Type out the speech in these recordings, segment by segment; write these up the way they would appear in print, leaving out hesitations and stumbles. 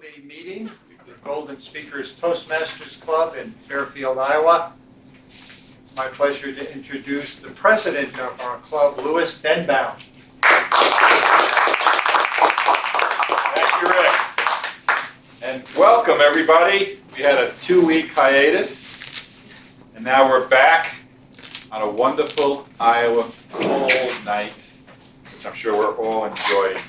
weekly meeting, the Golden Speakers Toastmasters Club in Fairfield, Iowa. It's my pleasure to introduce the president of our club, Louis Denbaum. Thank you, Rick. And welcome, everybody. We had a 2-week hiatus, and now we're back on a wonderful Iowa cold night, which I'm sure we're all enjoying.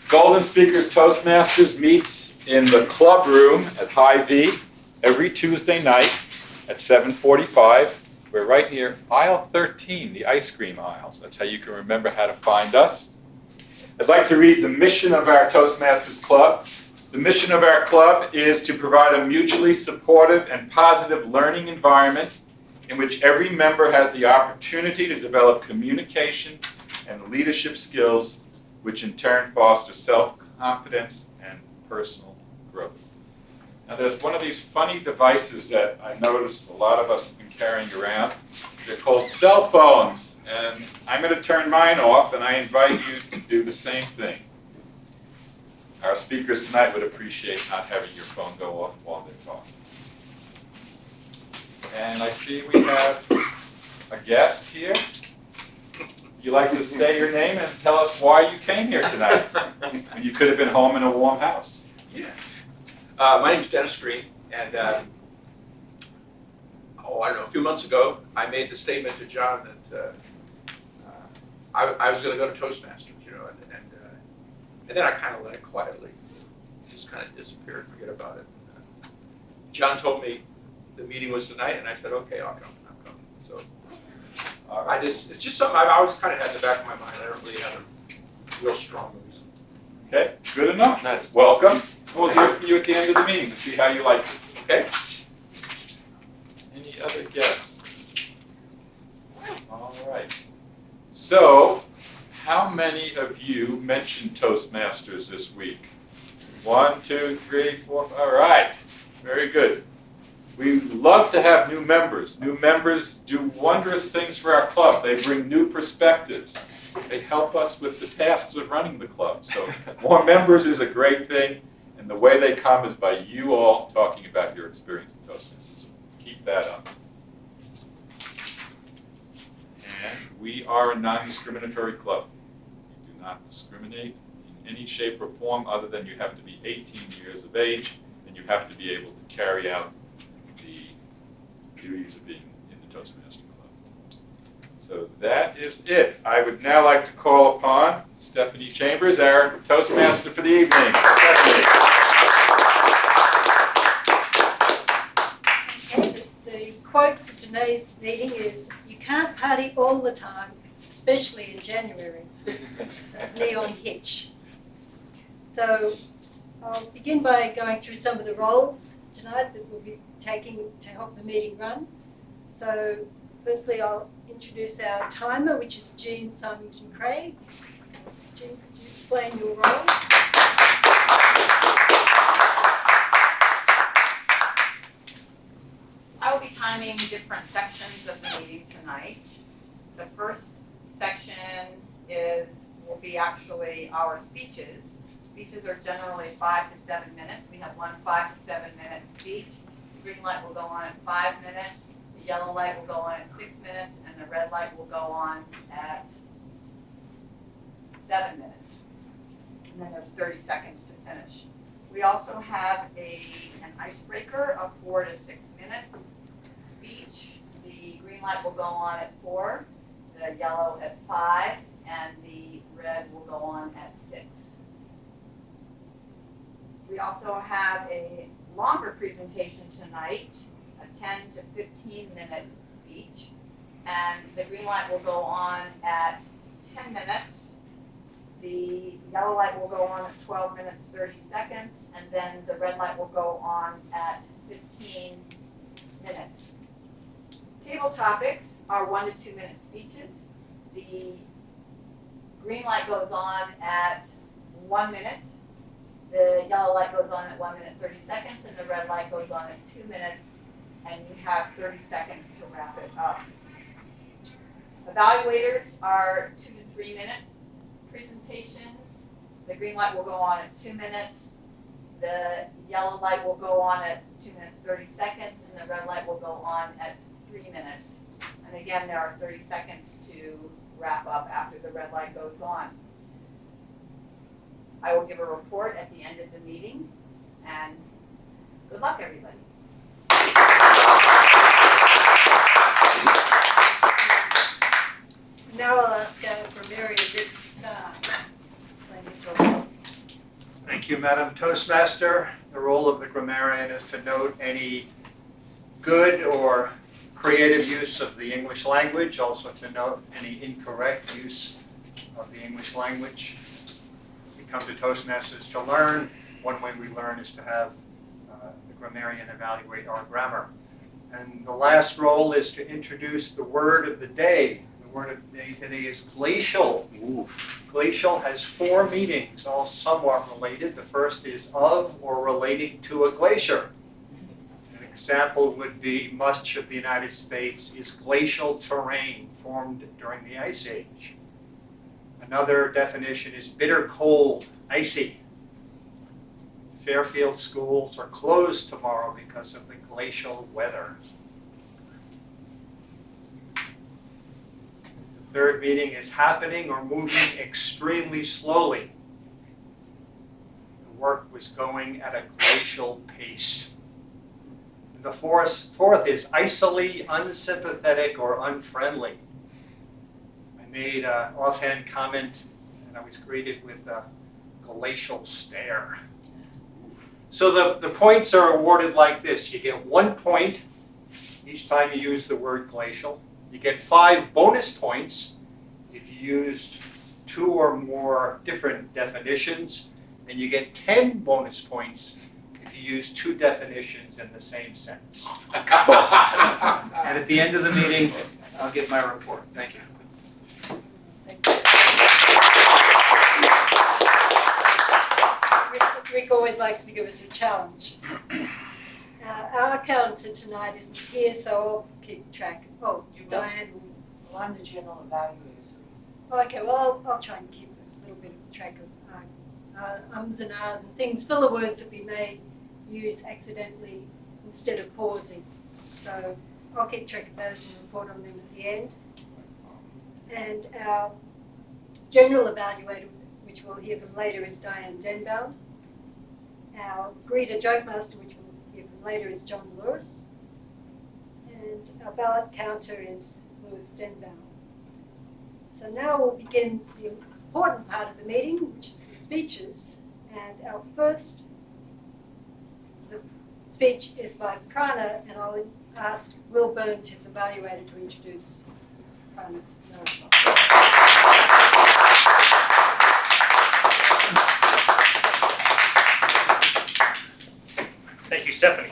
Golden Speakers Toastmasters meets in the club room at Hy-Vee every Tuesday night at 7:45. We're right near aisle 13, the ice cream aisles. That's how you can remember how to find us. I'd like to read the mission of our Toastmasters Club. The mission of our club is to provide a mutually supportive and positive learning environment in which every member has the opportunity to develop communication and leadership skills, which in turn foster self-confidence and personal growth. Now there's one of these funny devices that I noticed a lot of us have been carrying around. They're called cell phones, and I'm going to turn mine off, and I invite you to do the same thing. Our speakers tonight would appreciate not having your phone go off while they're talking. And I see we have a guest here. You like to say your name and tell us why you came here tonight, when you could have been home in a warm house. Yeah. My name's Dennis Green, and I don't know, a few months ago, I made the statement to John that I was going to go to Toastmasters, you know, and then I kind of let it quietly, just kind of disappeared, forget about it. John told me the meeting was tonight, and I said, okay, I'll come. So it's just something I've always kind of had in the back of my mind. I don't really have a real strong reason. Okay, good enough. Nice. Welcome. We'll hear from you at the end of the meeting to see how you like it. Okay? Any other guests? All right. So, how many of you mentioned Toastmasters this week? 1, 2, 3, 4, 5. All right. Very good. We love to have new members. New members do wondrous things for our club. They bring new perspectives. They help us with the tasks of running the club. So more members is a great thing, and the way they come is by you all talking about your experience in Toastmasters. So keep that up. And we are a non-discriminatory club. We do not discriminate in any shape or form other than you have to be 18 years of age, and you have to be able to carry out the duties of being in the Toastmaster Club. So that is it. I would now like to call upon Stephanie Chambers, our Toastmaster for the evening. Stephanie. Okay, the quote for today's meeting is, "You can't party all the time, especially in January." That's Leon Hitch. So I'll begin by going through some of the roles tonight that we'll be taking to help the meeting run. So firstly, I'll introduce our timer, which is Jean Symington Craig. Jean, could you explain your role? I will be timing different sections of the meeting tonight. The first section will be actually our speeches. Speeches are generally 5 to 7 minutes. We have one 5 to 7 minute speech. The green light will go on at 5 minutes. The yellow light will go on at 6 minutes, and the red light will go on at 7 minutes. And then there's 30 seconds to finish. We also have an icebreaker, a 4 to 6 minute speech. The green light will go on at 4, the yellow at 5, and the red will go on at 6. We also have a longer presentation tonight, a 10 to 15 minute speech, and the green light will go on at 10 minutes. The yellow light will go on at 12 minutes 30 seconds, and then the red light will go on at 15 minutes. Table topics are 1 to 2 minute speeches. The green light goes on at 1 minute. The yellow light goes on at 1 minute 30 seconds, and the red light goes on at 2 minutes, and you have 30 seconds to wrap it up. Evaluators are 2 to 3 minute presentations. The green light will go on at 2 minutes. The yellow light will go on at 2 minutes 30 seconds, and the red light will go on at 3 minutes. And again, there are 30 seconds to wrap up after the red light goes on. I will give a report at the end of the meeting, and good luck, everybody. Now I'll ask our grammarian Rick Starr to explain his role. Thank you, Madam Toastmaster. The role of the grammarian is to note any good or creative use of the English language, also to note any incorrect use of the English language. We come to Toastmasters to learn. One way we learn is to have the grammarian evaluate our grammar. And the last role is to introduce the word of the day. The word of the day today is glacial. Oof. Glacial has 4 meanings, all somewhat related. The first is of or relating to a glacier. An example would be much of the United States is glacial terrain formed during the Ice Age. Another definition is bitter cold, icy. Fairfield schools are closed tomorrow because of the glacial weather. The third meaning is happening or moving extremely slowly. The work was going at a glacial pace. And the fourth is icily unsympathetic or unfriendly. I made an offhand comment and I was greeted with a glacial stare. So the points are awarded like this. You get 1 point each time you use the word glacial. You get 5 bonus points if you used 2 or more different definitions. And you get 10 bonus points if you use 2 definitions in the same sentence. And at the end of the meeting, I'll give my report. Thank you. Rick always likes to give us a challenge. Our accountant tonight isn't here, so I'll keep track. Oh, Diane will. Well, I'm the general evaluator. So Okay, well, I'll try and keep a little bit of track of ums and ahs and things, filler words that we may use accidentally instead of pausing. So I'll keep track of those and report on them at the end. And our general evaluator, which we'll hear from later, is Diane Denbound. Our greeter joke master, which we'll hear from later, is John Lewis. And our ballot counter is Lewis Denbound. So now we'll begin the important part of the meeting, which is the speeches. And our first speech is by Prana, and I'll ask Will Burns, his evaluator, to introduce Prana. Thank you, Stephanie.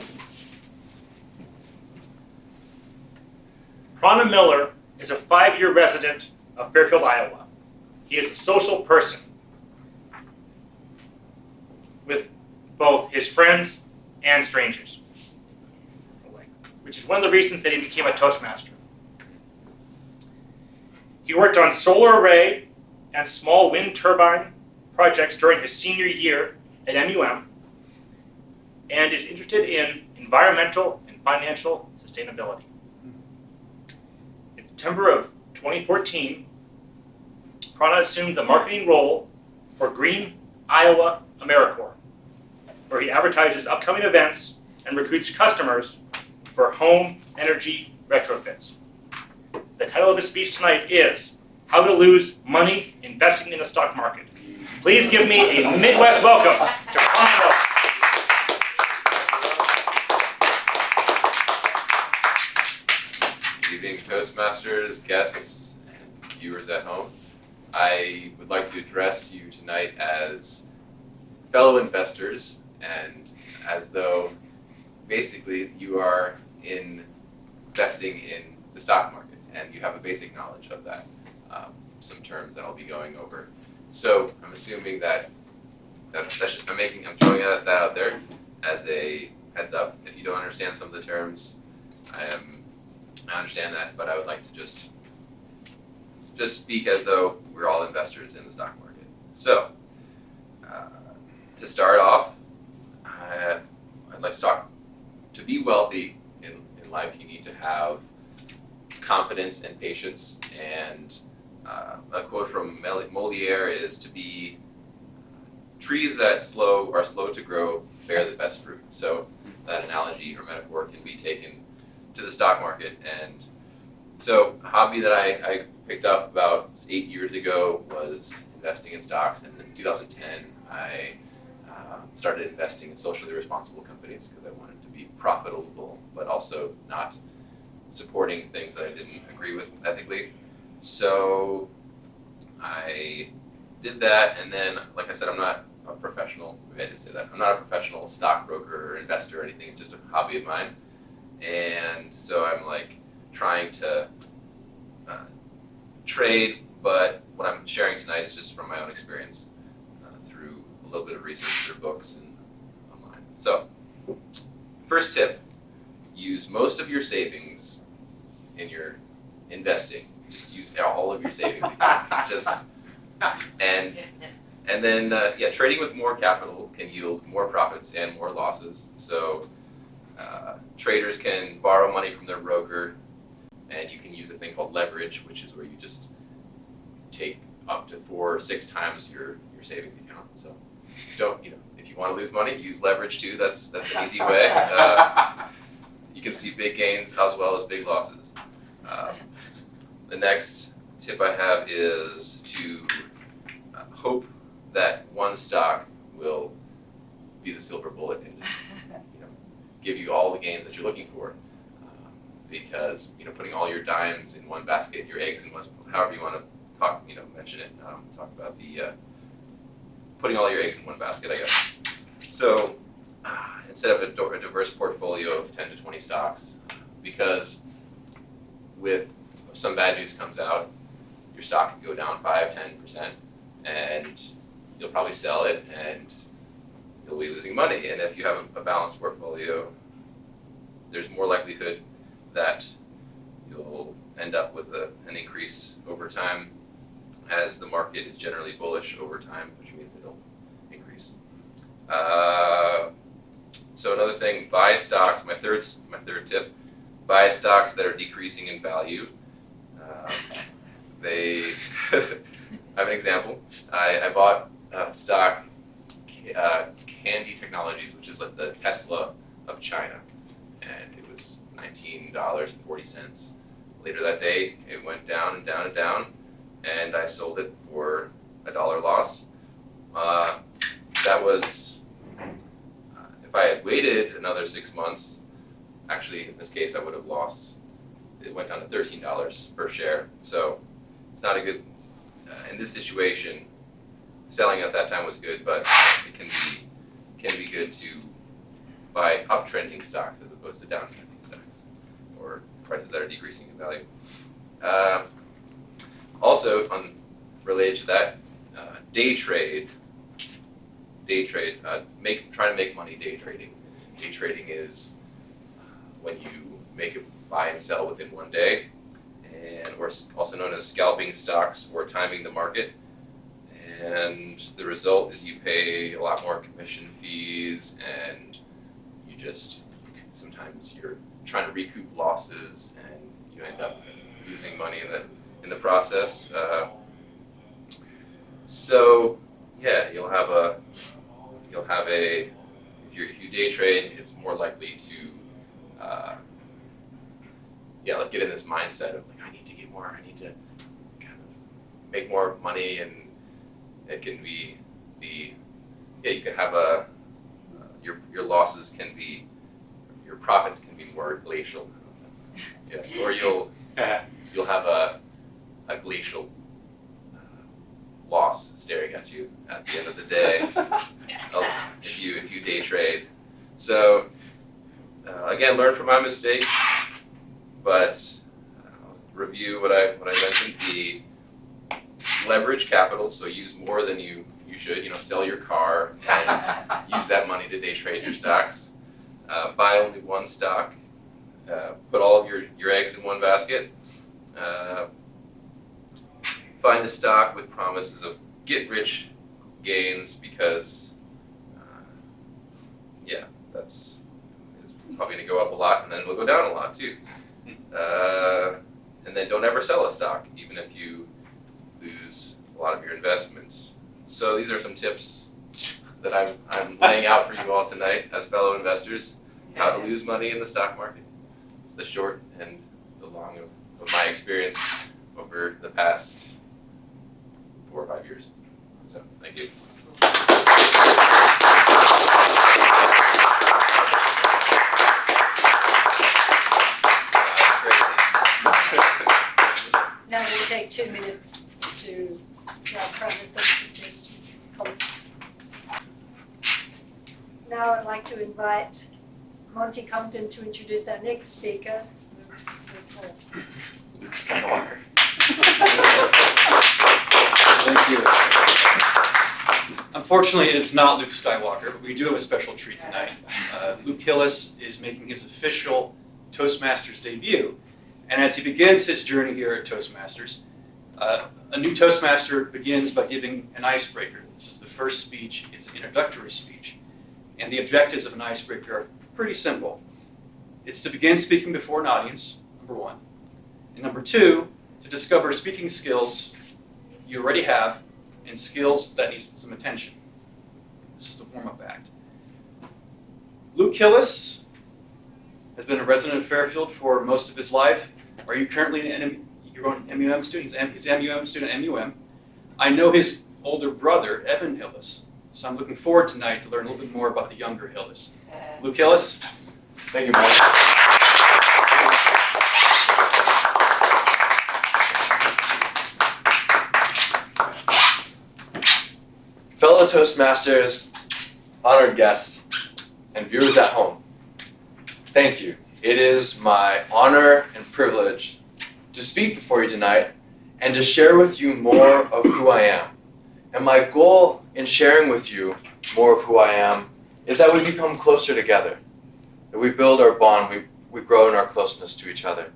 Prana Miller is a 5-year resident of Fairfield, Iowa. He is a social person with both his friends and strangers, which is one of the reasons that he became a Toastmaster. He worked on solar array and small wind turbine projects during his senior year at MUM, and is interested in environmental and financial sustainability. In September of 2014, Prana assumed the marketing role for Green Iowa AmeriCorps, where he advertises upcoming events and recruits customers for home energy retrofits. The title of his speech tonight is How to Lose Money Investing in the Stock Market. Please give me a Midwest welcome to Prana Miller. Good evening, Toastmasters, guests, and viewers at home. I would like to address you tonight as fellow investors and as though basically you are investing in the stock market and you have a basic knowledge of that. Some terms that I'll be going over. So I'm assuming that I'm throwing that out there as a heads up. If you don't understand some of the terms, I understand that, but I would like to just speak as though we're all investors in the stock market. So, To start off, I'd like to talk, to be wealthy in life, you need to have confidence and patience. And a quote from Moliere is to be trees that are slow to grow bear the best fruit. So that analogy or metaphor can be taken to the stock market. And so a hobby that I picked up about 8 years ago was investing in stocks. And in 2010, I started investing in socially responsible companies because I wanted to be profitable, but also not supporting things that I didn't agree with ethically. So I did that, and then, like I said, I'm not a professional, maybe I didn't say that, I'm not a professional stockbroker or investor or anything, it's just a hobby of mine. And so I'm like trying to trade, but what I'm sharing tonight is just from my own experience through a little bit of research through books and online. So, first tip, use most of your savings in your investing. Just use all of your savings. And then trading with more capital can yield more profits and more losses. So traders can borrow money from their broker, and you can use a thing called leverage, which is where you just take up to 4 or 6 times your savings account. So if you want to lose money, use leverage too. That's an easy way. You can see big gains as well as big losses. The next tip I have is to hope that one stock will be the silver bullet and just give you all the gains that you're looking for. Because putting all your dimes in one basket, your eggs in one, however you want to talk, mention it, talk about the putting all your eggs in one basket, I guess. So instead of a diverse portfolio of 10 to 20 stocks, because with some bad news comes out, your stock can go down 5-10%, and you'll probably sell it, and you'll be losing money. And if you have a balanced portfolio, there's more likelihood that you'll end up with an increase over time, as the market is generally bullish over time, which means it'll increase. So another thing, buy stocks. My third tip: buy stocks that are decreasing in value. I have an example. I bought stock, Candy Technologies, which is like the Tesla of China, and it was $19.40. Later that day, it went down and down and down, and I sold it for $1 loss. That was, if I had waited another 6 months, actually in this case I would have lost. It went down to $13 per share. So it's not a good, in this situation, selling at that time was good, but it can be good to buy uptrending stocks as opposed to downtrending stocks, or prices that are decreasing in value. Also, related to that, day trade. Try to make money day trading. Day trading is when you make a buy and sell within one day, or also known as scalping stocks or timing the market. And the result is you pay a lot more commission fees, and sometimes you're trying to recoup losses, and you end up losing money in the process. So yeah, you'll have a if you day trade, it's more likely to get in this mindset of like, I need to get more, I need to kind of make more money, and it can be you can have your losses can be, your profits can be more glacial. Yes, or you'll have a glacial loss staring at you at the end of the day if you day trade. So again, learn from my mistakes, but review what I mentioned. The leverage capital, so use more than you should. Sell your car and use that money to day trade your stocks. Buy only one stock. Put all of your eggs in one basket. Find a stock with promises of get rich gains because, yeah, it's probably going to go up a lot, and then it'll go down a lot too. And then don't ever sell a stock, even if you lose a lot of your investments. So these are some tips that I'm laying out for you all tonight as fellow investors, how to lose money in the stock market. It's the short and the long of my experience over the past 4 or 5 years. So, thank you. Now we'll take 2 minutes to premise some suggestions and comments. Now I'd like to invite Monty Compton to introduce our next speaker, Luke Nicholas. Luke Skywalker. Thank you. Unfortunately, it is not Luke Skywalker, but we do have a special treat tonight. Luke Hillis is making his official Toastmasters debut. And as he begins his journey here at Toastmasters, a new Toastmaster begins by giving an icebreaker. This is the first speech. It's an introductory speech. And the objectives of an icebreaker are pretty simple. It's to begin speaking before an audience, number 1. And number 2, to discover speaking skills you already have and skills that need some attention. This is the warm-up act. Luke Hillis has been a resident of Fairfield for most of his life. Are you currently an MUM student? He's an MUM student at MUM. I know his older brother, Evan Hillis, so I'm looking forward tonight to learn a little bit more about the younger Hillis. Luke Hillis. Thank you, Mike. Fellow Toastmasters, honored guests, and viewers at home, thank you. It is my honor and privilege to speak before you tonight and to share with you more of who I am. And my goal in sharing with you more of who I am is that we become closer together, that we build our bond, we grow in our closeness to each other.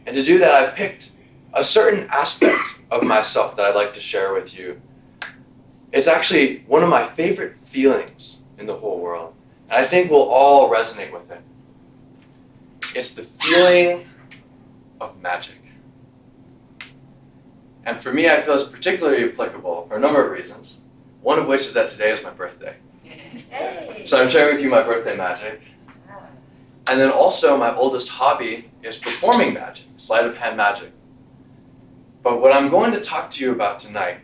And to do that, I've picked a certain aspect of myself that I'd like to share with you. It's actually one of my favorite feelings in the whole world, and I think we'll all resonate with it. It's the feeling of magic. And for me, I feel it's particularly applicable for a number of reasons, one of which is that today is my birthday. Hey. So I'm sharing with you my birthday magic. And then also my oldest hobby is performing magic, sleight of hand magic. But what I'm going to talk to you about tonight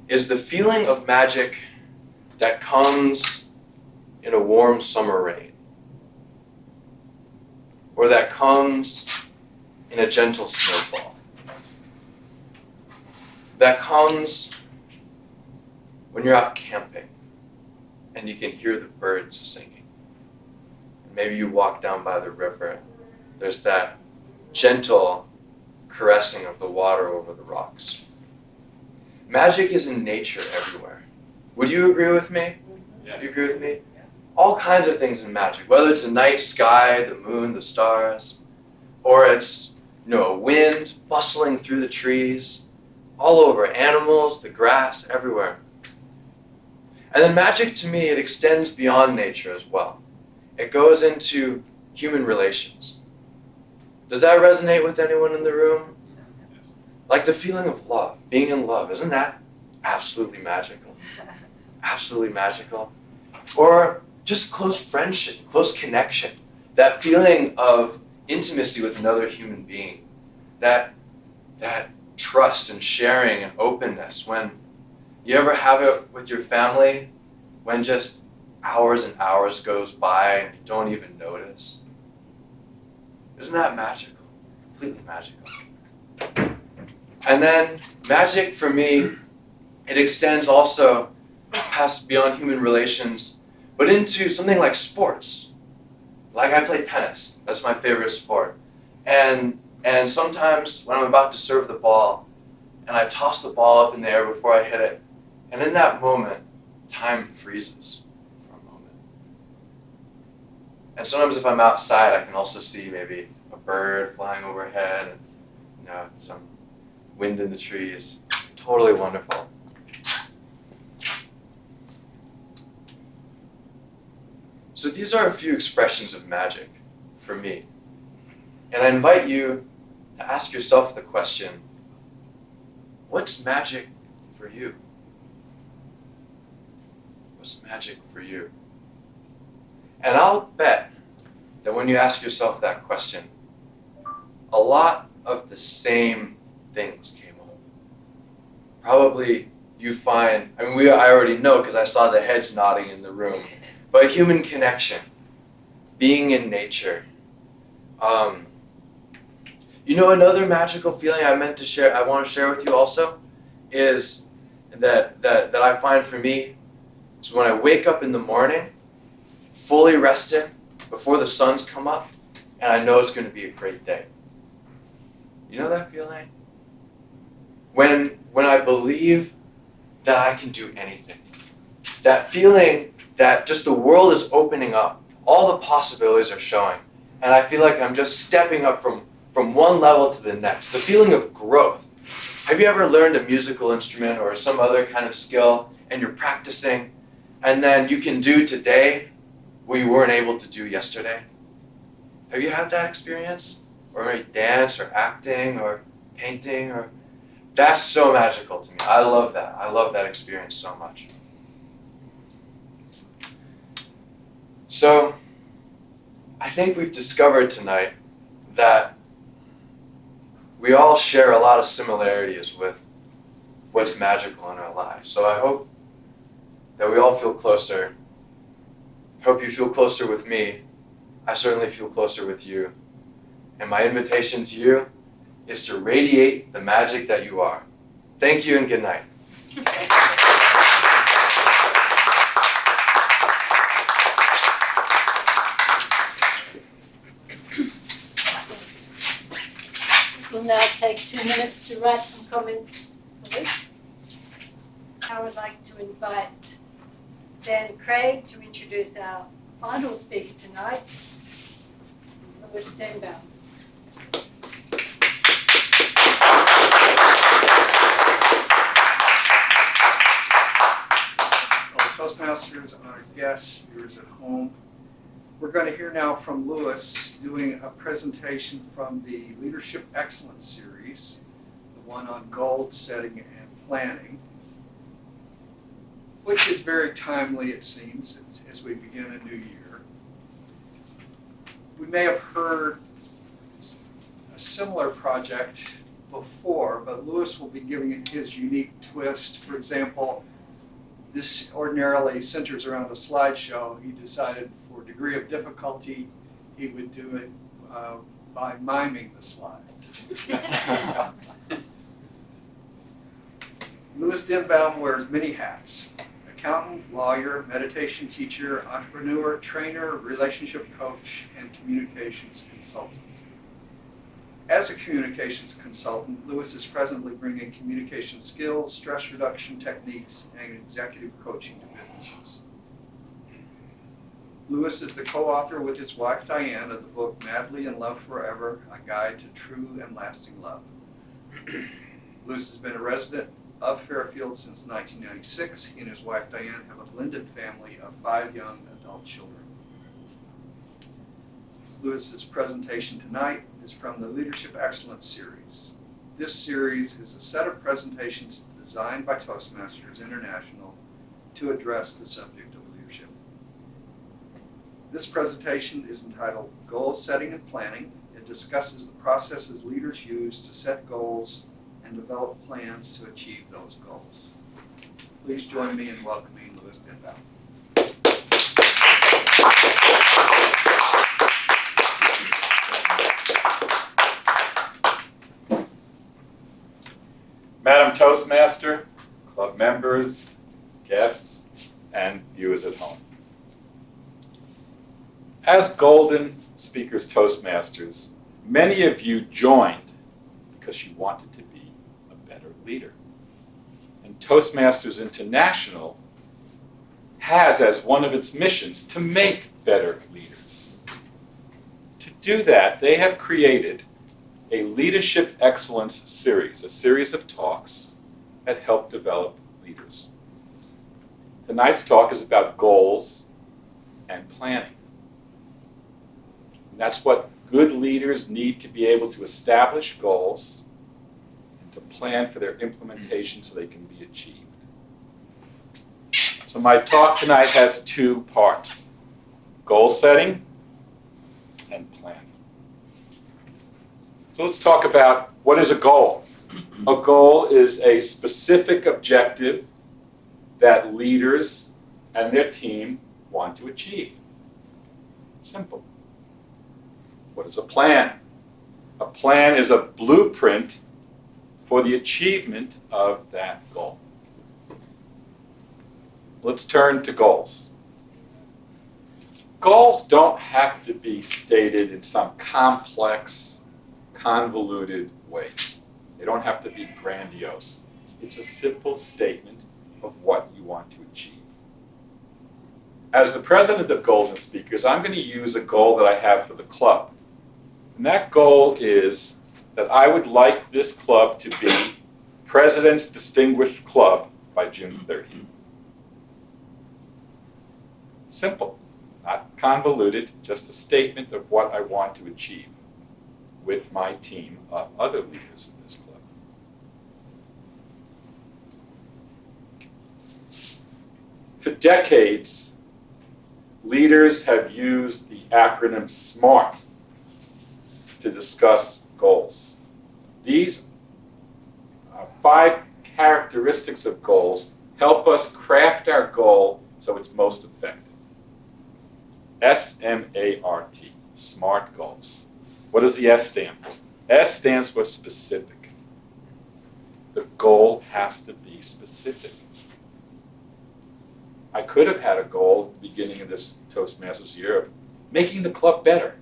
is the feeling of magic that comes in a warm summer rain, or that comes in a gentle snowfall, that comes when you're out camping and you can hear the birds singing. Maybe you walk down by the river, there's that gentle caressing of the water over the rocks. Magic is in nature everywhere. Would you agree with me? Yes. You agree with me? Yeah. All kinds of things in magic, whether it's the night sky, the moon, the stars, or it's a wind bustling through the trees, all over, animals, the grass, everywhere. And then magic, to me, it extends beyond nature as well. It goes into human relations. Does that resonate with anyone in the room? Like the feeling of love, being in love, isn't that absolutely magical? Absolutely magical. Or just close friendship, close connection, that feeling of intimacy with another human being, that trust and sharing and openness. When you ever have it with your family, when just hours and hours goes by and you don't even notice. Isn't that magical? Completely magical. And then magic for me, it extends also past beyond human relations, but into something like sports. Like I play tennis, that's my favorite sport. And sometimes when I'm about to serve the ball, and I toss the ball up in the air before I hit it, and in that moment, time freezes for a moment. And sometimes if I'm outside, I can also see maybe a bird flying overhead, and some wind in the trees. Totally wonderful. So these are a few expressions of magic for me. And I invite you to ask yourself the question, what's magic for you? What's magic for you? And I'll bet that when you ask yourself that question, a lot of the same things came up. Probably you find, I already know because I saw the heads nodding in the room, but human connection, being in nature. Another magical feeling I want to share with you also is that I find for me is when I wake up in the morning, fully rested, before the sun's come up, and I know it's going to be a great day. You know that feeling? When I believe that I can do anything. That feeling that just the world is opening up. All the possibilities are showing. And I feel like I'm just stepping up from one level to the next. The feeling of growth. Have you ever learned a musical instrument or some other kind of skill and you're practicing and then you can do today what you weren't able to do yesterday? Have you had that experience? Or maybe dance or acting or painting or... That's so magical to me. I love that. I love that experience so much. So, I think we've discovered tonight that we all share a lot of similarities with what's magical in our lives. So I hope that we all feel closer. I hope you feel closer with me. I certainly feel closer with you. And my invitation to you is to radiate the magic that you are. Thank you and good night. We'll now take 2 minutes to write some comments. I would like to invite Dan Craig to introduce our final speaker tonight, Louis Denbaum. Toastmasters, our guests, viewers at home. We're going to hear now from Louis doing a presentation from the Leadership Excellence Series, the one on goal setting and planning, which is very timely, it seems, as we begin a new year. We may have heard a similar project before, but Louis will be giving it his unique twist. For example, this ordinarily centers around a slideshow. He decided for degree of difficulty, he would do it by miming the slides. Louis Denbaum wears many hats: accountant, lawyer, meditation teacher, entrepreneur, trainer, relationship coach, and communications consultant. As a communications consultant, Louis is presently bringing communication skills, stress reduction techniques, and executive coaching to businesses. Louis is the co-author with his wife Diane of the book Madly in Love Forever, A Guide to True and Lasting Love. Louis has been a resident of Fairfield since 1996. He and his wife Diane have a blended family of 5 young adult children. Louis's presentation tonight is from the Leadership Excellence Series. This series is a set of presentations designed by Toastmasters International to address the subject of leadership. This presentation is entitled Goal Setting and Planning. It discusses the processes leaders use to set goals and develop plans to achieve those goals. Please join me in welcoming Louis Denbaum. Madam Toastmaster, club members, guests, and viewers at home. As Golden Speakers Toastmasters, many of you joined because you wanted to be a better leader. And Toastmasters International has as one of its missions to make better leaders. To do that, they have created a Leadership Excellence Series, a series of talks that help develop leaders. Tonight's talk is about goals and planning. And that's what good leaders need to be able to establish goals and to plan for their implementation so they can be achieved. So my talk tonight has two parts: goal setting and planning. So let's talk about what is a goal. A goal is a specific objective that leaders and their team want to achieve. Simple. What is a plan? A plan is a blueprint for the achievement of that goal. Let's turn to goals. Goals don't have to be stated in some complex, convoluted way. They don't have to be grandiose. It's a simple statement of what you want to achieve. As the president of Golden Speakers, I'm going to use a goal that I have for the club. And that goal is that I would like this club to be President's Distinguished Club by June 30th. Simple, not convoluted, just a statement of what I want to achieve with my team of other leaders in this club. For decades, leaders have used the acronym SMART to discuss goals. These 5 characteristics of goals help us craft our goal so it's most effective. S-M-A-R-T, SMART goals. What does the S stand for? S stands for specific. The goal has to be specific. I could have had a goal at the beginning of this Toastmasters year of making the club better.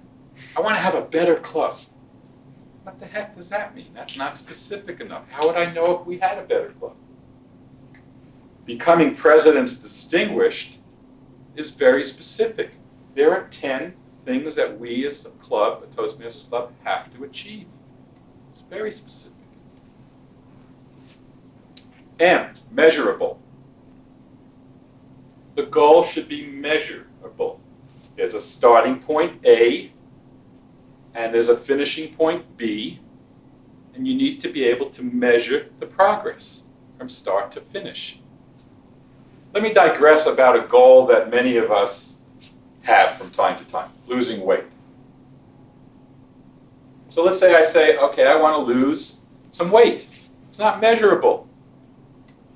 I want to have a better club. What the heck does that mean? That's not specific enough. How would I know if we had a better club? Becoming President's Distinguished is very specific. There are 10 things that we as a club, a Toastmasters club, have to achieve. It's very specific. M, measurable. The goal should be measurable. There's a starting point, A, and there's a finishing point, B, and you need to be able to measure the progress from start to finish. Let me digress about a goal that many of us have from time to time, losing weight. So let's say I say, okay, I want to lose some weight. It's not measurable.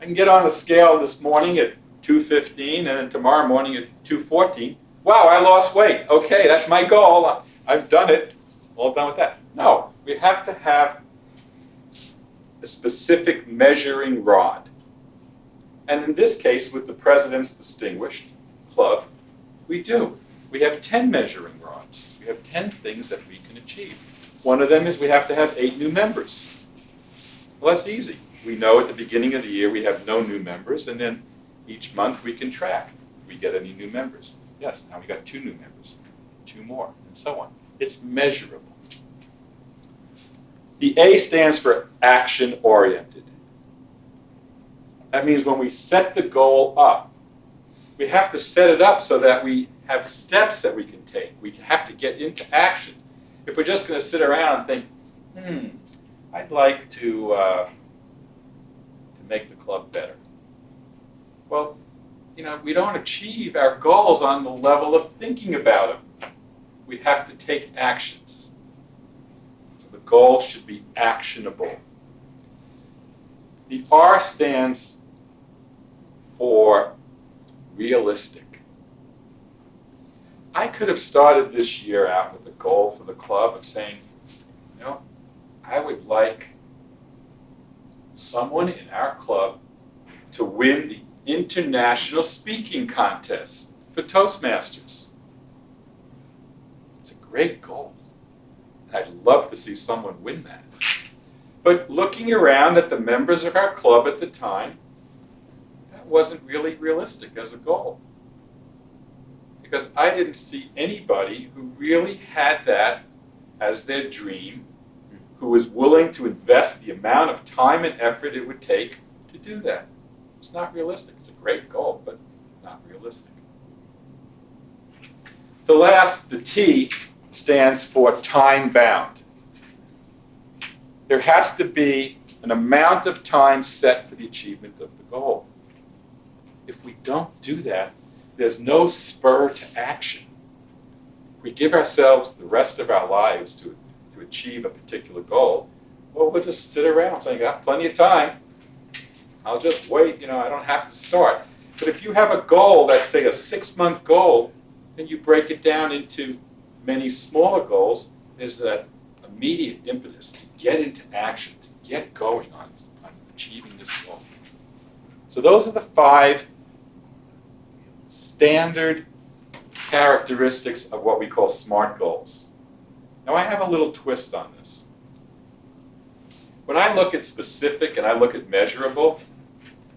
I can get on a scale this morning at 215 and then tomorrow morning at 214. Wow, I lost weight. Okay, that's my goal. I've done it. All done with that. No, we have to have a specific measuring rod. And in this case, with the President's Distinguished Club, we do. We have 10 measuring rods. We have 10 things that we can achieve. One of them is we have to have 8 new members. Well, that's easy. We know at the beginning of the year we have no new members, and then each month we can track if we get any new members. Yes, now we got 2 new members, 2 more, and so on. It's measurable. The A stands for action-oriented. That means when we set the goal up, we have to set it up so that we have steps that we can take. We have to get into action. If we're just going to sit around and think, I'd like to make the club better. Well, we don't achieve our goals on the level of thinking about them. We have to take actions. So the goal should be actionable. The R stands for realistic. I could have started this year out with a goal for the club of saying, I would like someone in our club to win the international speaking contest for Toastmasters. It's a great goal. I'd love to see someone win that. But looking around at the members of our club at the time, that wasn't really realistic as a goal. Because I didn't see anybody who really had that as their dream, who was willing to invest the amount of time and effort it would take to do that. It's not realistic. It's a great goal, but not realistic. The T stands for time bound. There has to be an amount of time set for the achievement of the goal. If we don't do that, there's no spur to action. If we give ourselves the rest of our lives to achieve a particular goal, well, we'll just sit around saying, I got plenty of time. I'll just wait, I don't have to start. But if you have a goal that's, say, a 6-month goal, then you break it down into many smaller goals, there's that immediate impetus to get into action, to get going on achieving this goal. So those are the 5 standard characteristics of what we call SMART goals. Now I have a little twist on this. When I look at specific and I look at measurable,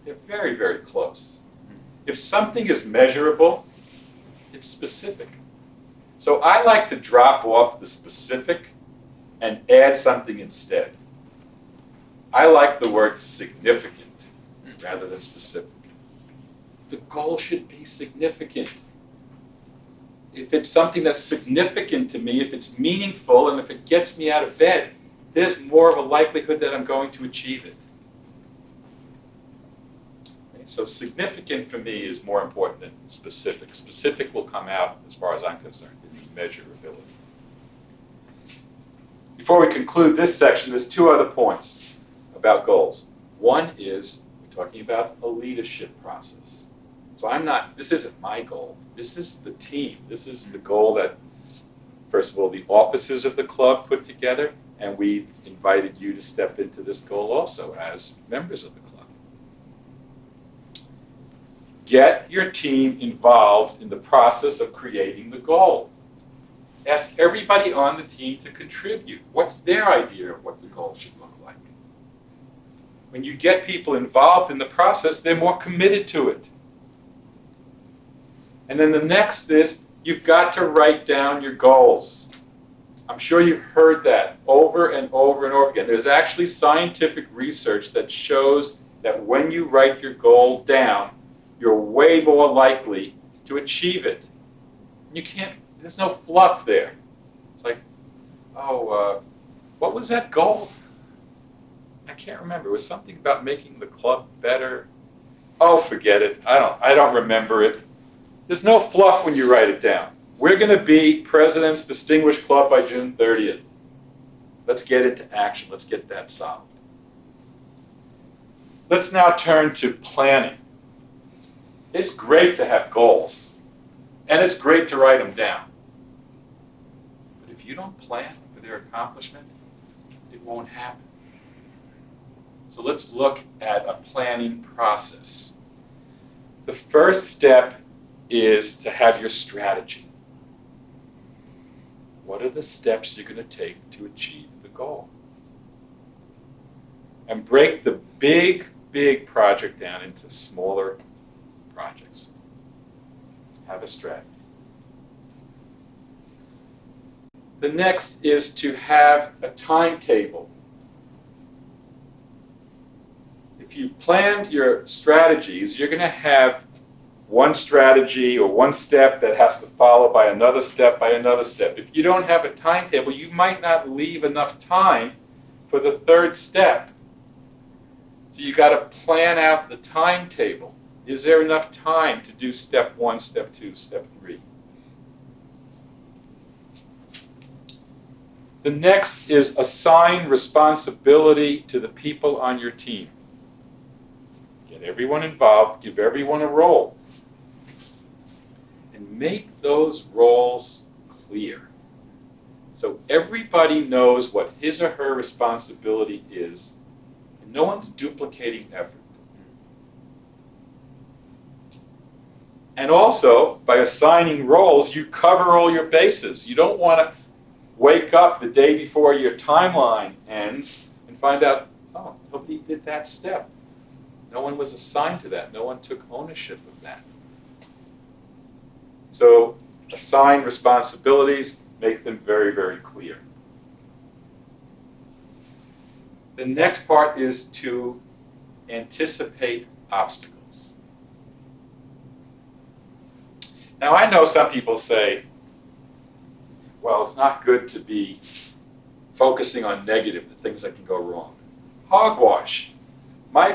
they're very, very close. If something is measurable, it's specific. So I like to drop off the specific and add something instead. I like the word significant rather than specific. The goal should be significant. If it's something that's significant to me, if it's meaningful, and if it gets me out of bed, there's more of a likelihood that I'm going to achieve it. Okay, so significant for me is more important than specific. Specific will come out, as far as I'm concerned, in the measurability. Before we conclude this section, there's 2 other points about goals. One is we're talking about a leadership process. So this isn't my goal. This is the team. This is the goal that, first of all, the officers of the club put together, and we've invited you to step into this goal also as members of the club. Get your team involved in the process of creating the goal. Ask everybody on the team to contribute. What's their idea of what the goal should look like? When you get people involved in the process, they're more committed to it. And then the next is, you've got to write down your goals. I'm sure you've heard that over and over and over again. There's actually scientific research that shows that when you write your goal down, you're way more likely to achieve it. There's no fluff there. It's like, what was that goal? I can't remember. It was something about making the club better. Oh, forget it. I don't remember it. There's no fluff when you write it down. We're going to be President's Distinguished Club by June 30th. Let's get into action. Let's get that solved. Let's now turn to planning. It's great to have goals, and it's great to write them down. But if you don't plan for their accomplishment, it won't happen. So let's look at a planning process. The first step is to have your strategy. What are the steps you're going to take to achieve the goal? And break the big, big project down into smaller projects. Have a strategy. The next is to have a timetable. If you've planned your strategies, you're going to have one strategy or one step that has to follow by another step by another step. If you don't have a timetable, you might not leave enough time for the 3rd step. So you got to plan out the timetable. Is there enough time to do step 1, step 2, step 3? The next is assign responsibility to the people on your team. Get everyone involved, give everyone a role. And make those roles clear. So everybody knows what his or her responsibility is, and no one's duplicating effort. And also, by assigning roles, you cover all your bases. You don't want to wake up the day before your timeline ends and find out, oh, nobody did that step. No one was assigned to that. No one took ownership of that. So assign responsibilities, make them very, very clear. The next part is to anticipate obstacles. Now I know some people say, well, it's not good to be focusing on negative, the things that can go wrong. Hogwash. One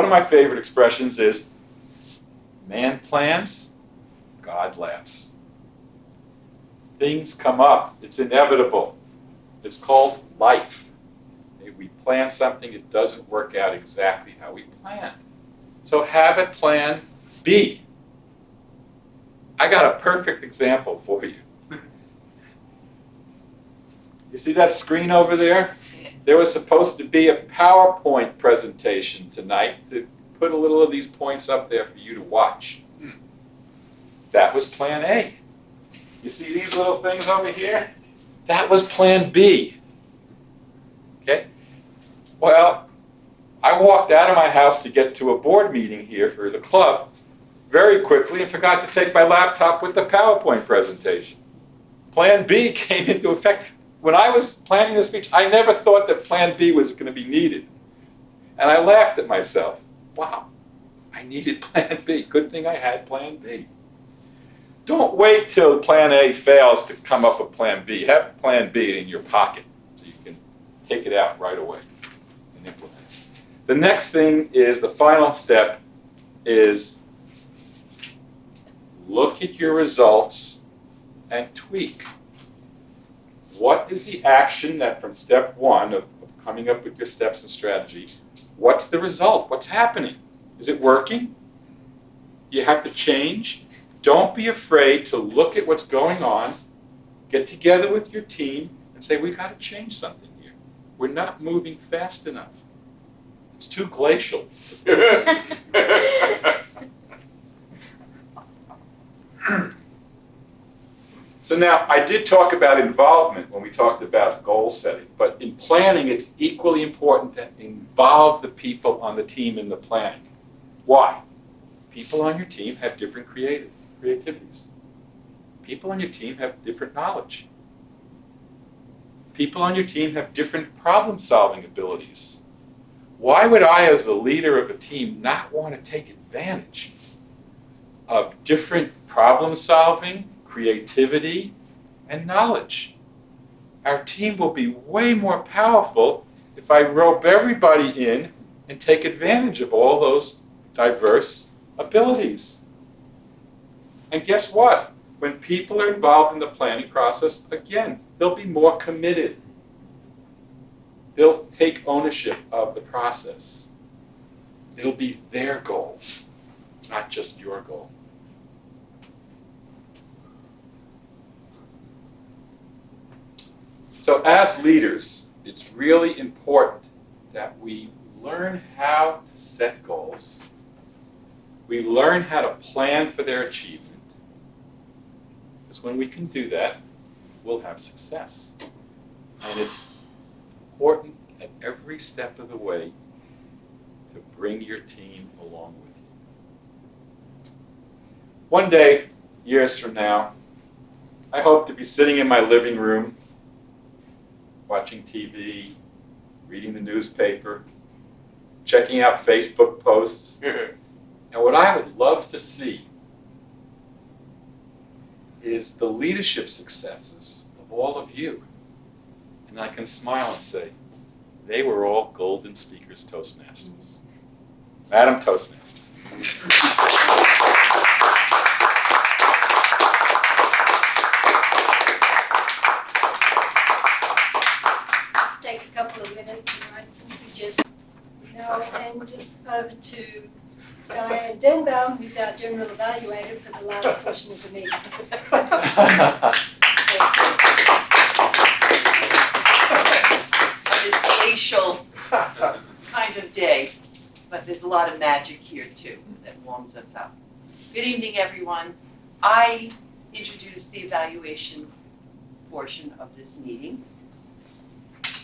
of my favorite expressions is, man plans, God laughs. Things come up. It's inevitable. It's called life. If we plan something, it doesn't work out exactly how we planned. So have a plan B. I got a perfect example for you. You see that screen over there? There was supposed to be a PowerPoint presentation tonight to put a little of these points up there for you to watch. That was plan A. You see these little things over here? That was plan B. Okay? Well, I walked out of my house to get to a board meeting here for the club very quickly and forgot to take my laptop with the PowerPoint presentation. Plan B came into effect. When I was planning this speech, I never thought that plan B was going to be needed. And I laughed at myself. Wow, I needed plan B. Good thing I had plan B. Don't wait till plan A fails to come up with plan B. Have plan B in your pocket so you can take it out right away and implement it. The next thing is, the final step is, look at your results and tweak. What is the action that from step one of coming up with your steps and strategy, what's the result? What's happening? Is it working? You have to change. Don't be afraid to look at what's going on, get together with your team and say, we've got to change something here. We're not moving fast enough. It's too glacial. So now, I did talk about involvement when we talked about goal setting, but in planning, it's equally important to involve the people on the team in the planning. Why? People on your team have different creativities. People on your team have different knowledge. People on your team have different problem-solving abilities. Why would I, as the leader of a team, not want to take advantage of different problem-solving, creativity, and knowledge? Our team will be way more powerful if I rope everybody in and take advantage of all those diverse abilities. And guess what? When people are involved in the planning process, again, they'll be more committed. They'll take ownership of the process. It'll be their goal, not just your goal. So as leaders, it's really important that we learn how to set goals. We learn how to plan for their achievement. Because when we can do that, we'll have success. And it's important at every step of the way to bring your team along with you. One day, years from now, I hope to be sitting in my living room, watching TV, reading the newspaper, checking out Facebook posts. And what I would love to see is the leadership successes of all of you. And I can smile and say, they were all Golden Speakers Toastmasters. Madam Toastmaster. Let's take a couple of minutes and write some suggestions. Now, and it's over to Diane Denbaum, who's our general evaluator for the last portion of the meeting. This glacial kind of day, but there's a lot of magic here too that warms us up. Good evening, everyone. I introduced the evaluation portion of this meeting.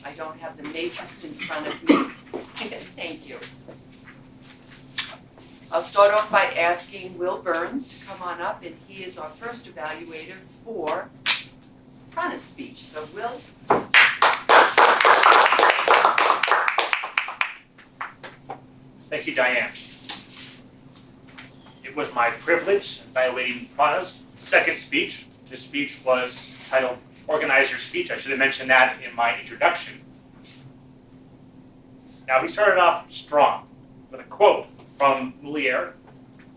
I don't have the matrix in front of me. Thank you. I'll start off by asking Will Burns to come on up, and he is our first evaluator for Prana's speech. So Will. Thank you, Diane. It was my privilege evaluating Prana's second speech. This speech was titled organize your speech. I should have mentioned that in my introduction. Now, he started off strong with a quote from Moliere: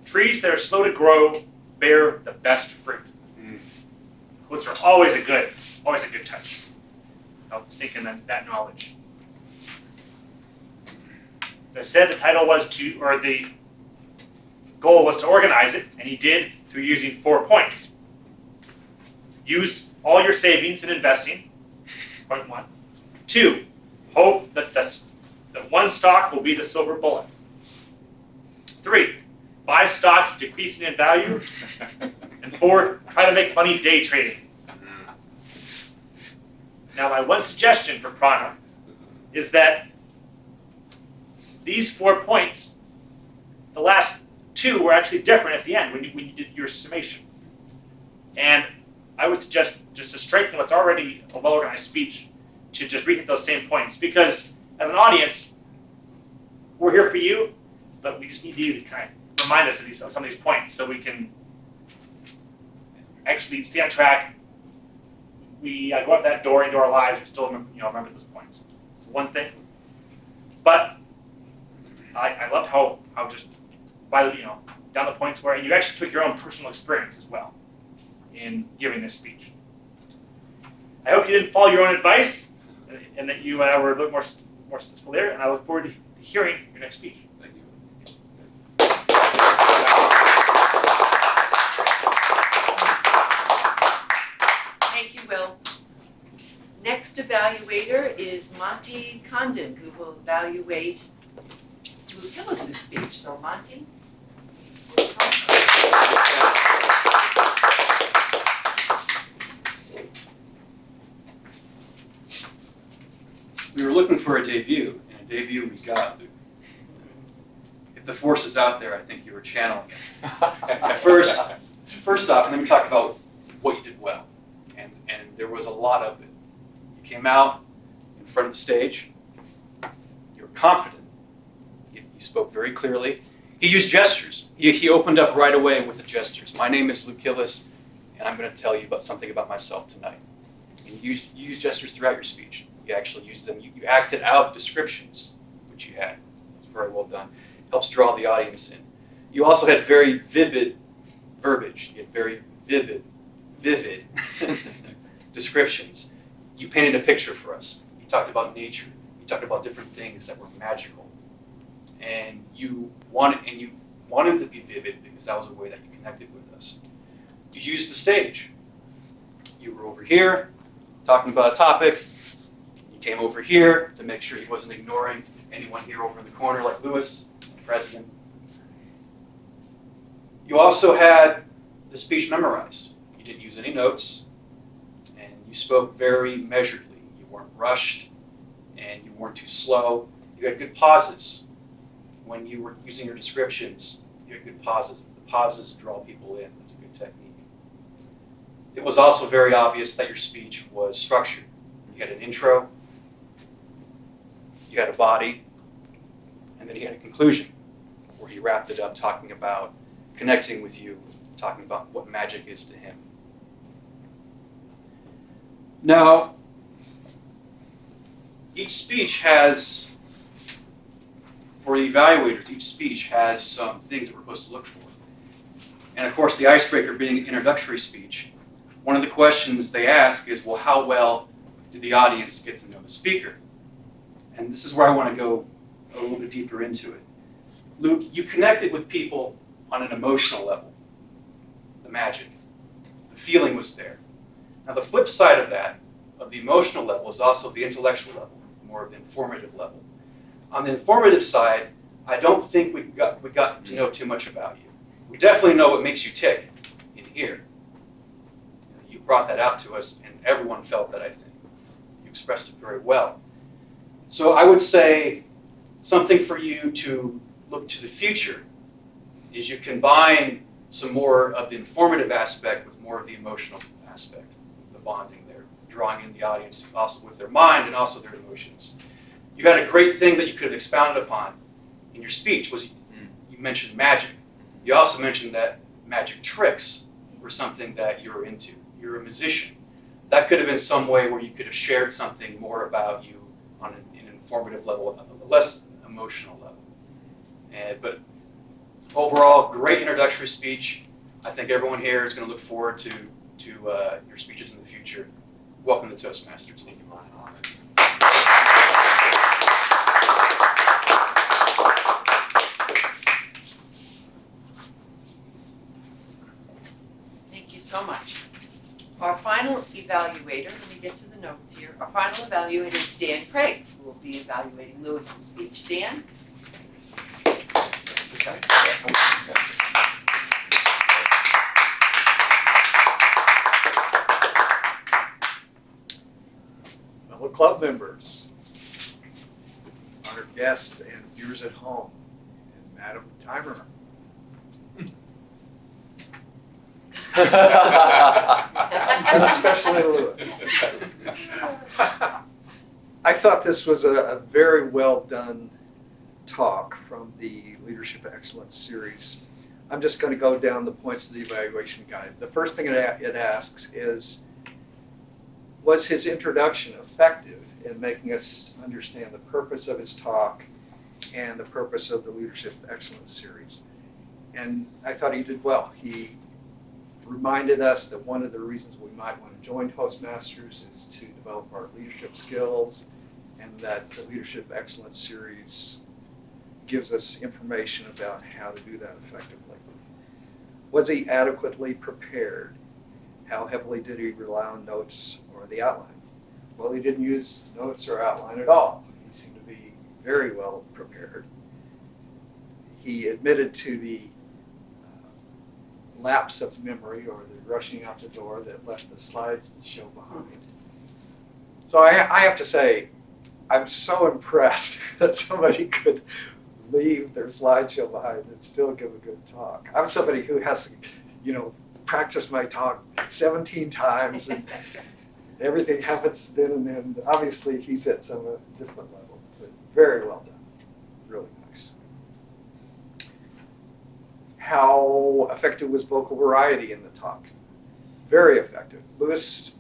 "Trees that are slow to grow bear the best fruit." Quotes are always a good touch. Help sink in that knowledge. As I said, the title was the goal was to organize it, and he did through using 4 points. Use all your savings in investing, point 1. 2, hope that that one stock will be the silver bullet. 3, buy stocks decreasing in value. And 4, try to make money day trading. Now, my one suggestion for Prana is that these 4 points, the last 2 were actually different at the end when you did your summation. And I would suggest, just to strengthen what's already a well-organized speech, to just repeat those same points. Because as an audience, we're here for you, but we just need you to kind of remind us of some of these points so we can actually stay on track. We go out that door into our lives, we still remember those points. It's one thing. But I loved how just down the points where you actually took your own personal experience as well in giving this speech. I hope you didn't follow your own advice and that you were a little more successful there. And I look forward to hearing your next speech. Thank you. Thank you, Will. Next evaluator is Monty Condon, who will evaluate Lou Hillis' speech. So, Monty. We were looking for a debut, and a debut we got. If the force is out there, I think you were channeling it. First off, let me talk about what you did well, and there was a lot of it. You came out in front of the stage. You were confident. You spoke very clearly. He used gestures. He opened up right away with the gestures. My name is Luke Hillis, and I'm going to tell you something about myself tonight. And you used gestures throughout your speech. You actually used them. You acted out descriptions, which you had. It's very well done. Helps draw the audience in. You also had very vivid verbiage. You had very vivid descriptions. You painted a picture for us. You talked about nature. You talked about different things that were magical. And you wanted to be vivid because that was a way that you connected with us. You used the stage. You were over here talking about a topic. You came over here to make sure he wasn't ignoring anyone here over in the corner like Lewis, the president. You also had the speech memorized. You didn't use any notes, and you spoke very measuredly. You weren't rushed, and you weren't too slow. You had good pauses. When you were using your descriptions, you had good pauses. The pauses draw people in. That's a good technique. It was also very obvious that your speech was structured. You had an intro, you had a body, and then you had a conclusion where he wrapped it up talking about connecting with you, talking about what magic is to him. Now, each speech has, for the evaluators, each speech has some things that we're supposed to look for. And of course, the icebreaker being an introductory speech, one of the questions they ask is, well, how well did the audience get to know the speaker? And this is where I want to go a little bit deeper into it. Luke, you connected with people on an emotional level, the magic. The feeling was there. Now, the flip side of that, of the emotional level, is also the intellectual level, more of the informative level. On the informative side, I don't think we got to know too much about you. We definitely know what makes you tick in here. You brought that out to us, and everyone felt that, I think. You expressed it very well. So I would say something for you to look to the future is you combine some more of the informative aspect with more of the emotional aspect, the bonding there, drawing in the audience also with their mind and also their emotions. You had a great thing that you could have expounded upon in your speech was you mentioned magic. You also mentioned that magic tricks were something that you're into. You're a musician. that could have been some way where you could have shared something more about you on an informative level, a less emotional level. But overall, great introductory speech. I think everyone here is going to look forward to your speeches in the future. Welcome to Toastmasters. Thank you. Thank you so much. Our final evaluator, let me get to the notes here. Our final evaluator is Dan Craig, who will be evaluating Lewis's speech. Dan? Fellow club members, honored guests, and viewers at home, and Madam Timer. And especially Lewis. I thought this was a very well done talk from the Leadership Excellence series. I'm just going to go down the points of the evaluation guide. The first thing it asks is, was his introduction effective in making us understand the purpose of his talk and the purpose of the Leadership Excellence series? And I thought he did well. He reminded us that one of the reasons we might want to join Toastmasters is to develop our leadership skills, and that the Leadership Excellence series gives us information about how to do that effectively. Was he adequately prepared? How heavily did he rely on notes or the outline? Well, he didn't use notes or outline at all. He seemed to be very well prepared. He admitted to the lapse of memory, or the rushing out the door that left the slideshow behind. So I have to say, I'm so impressed that somebody could leave their slideshow behind and still give a good talk. I'm somebody who has to, practice my talk 17 times, and everything happens then and then. Obviously, he's at some different level, but very well done. Really nice. How effective was vocal variety in the talk? Very effective. Lewis,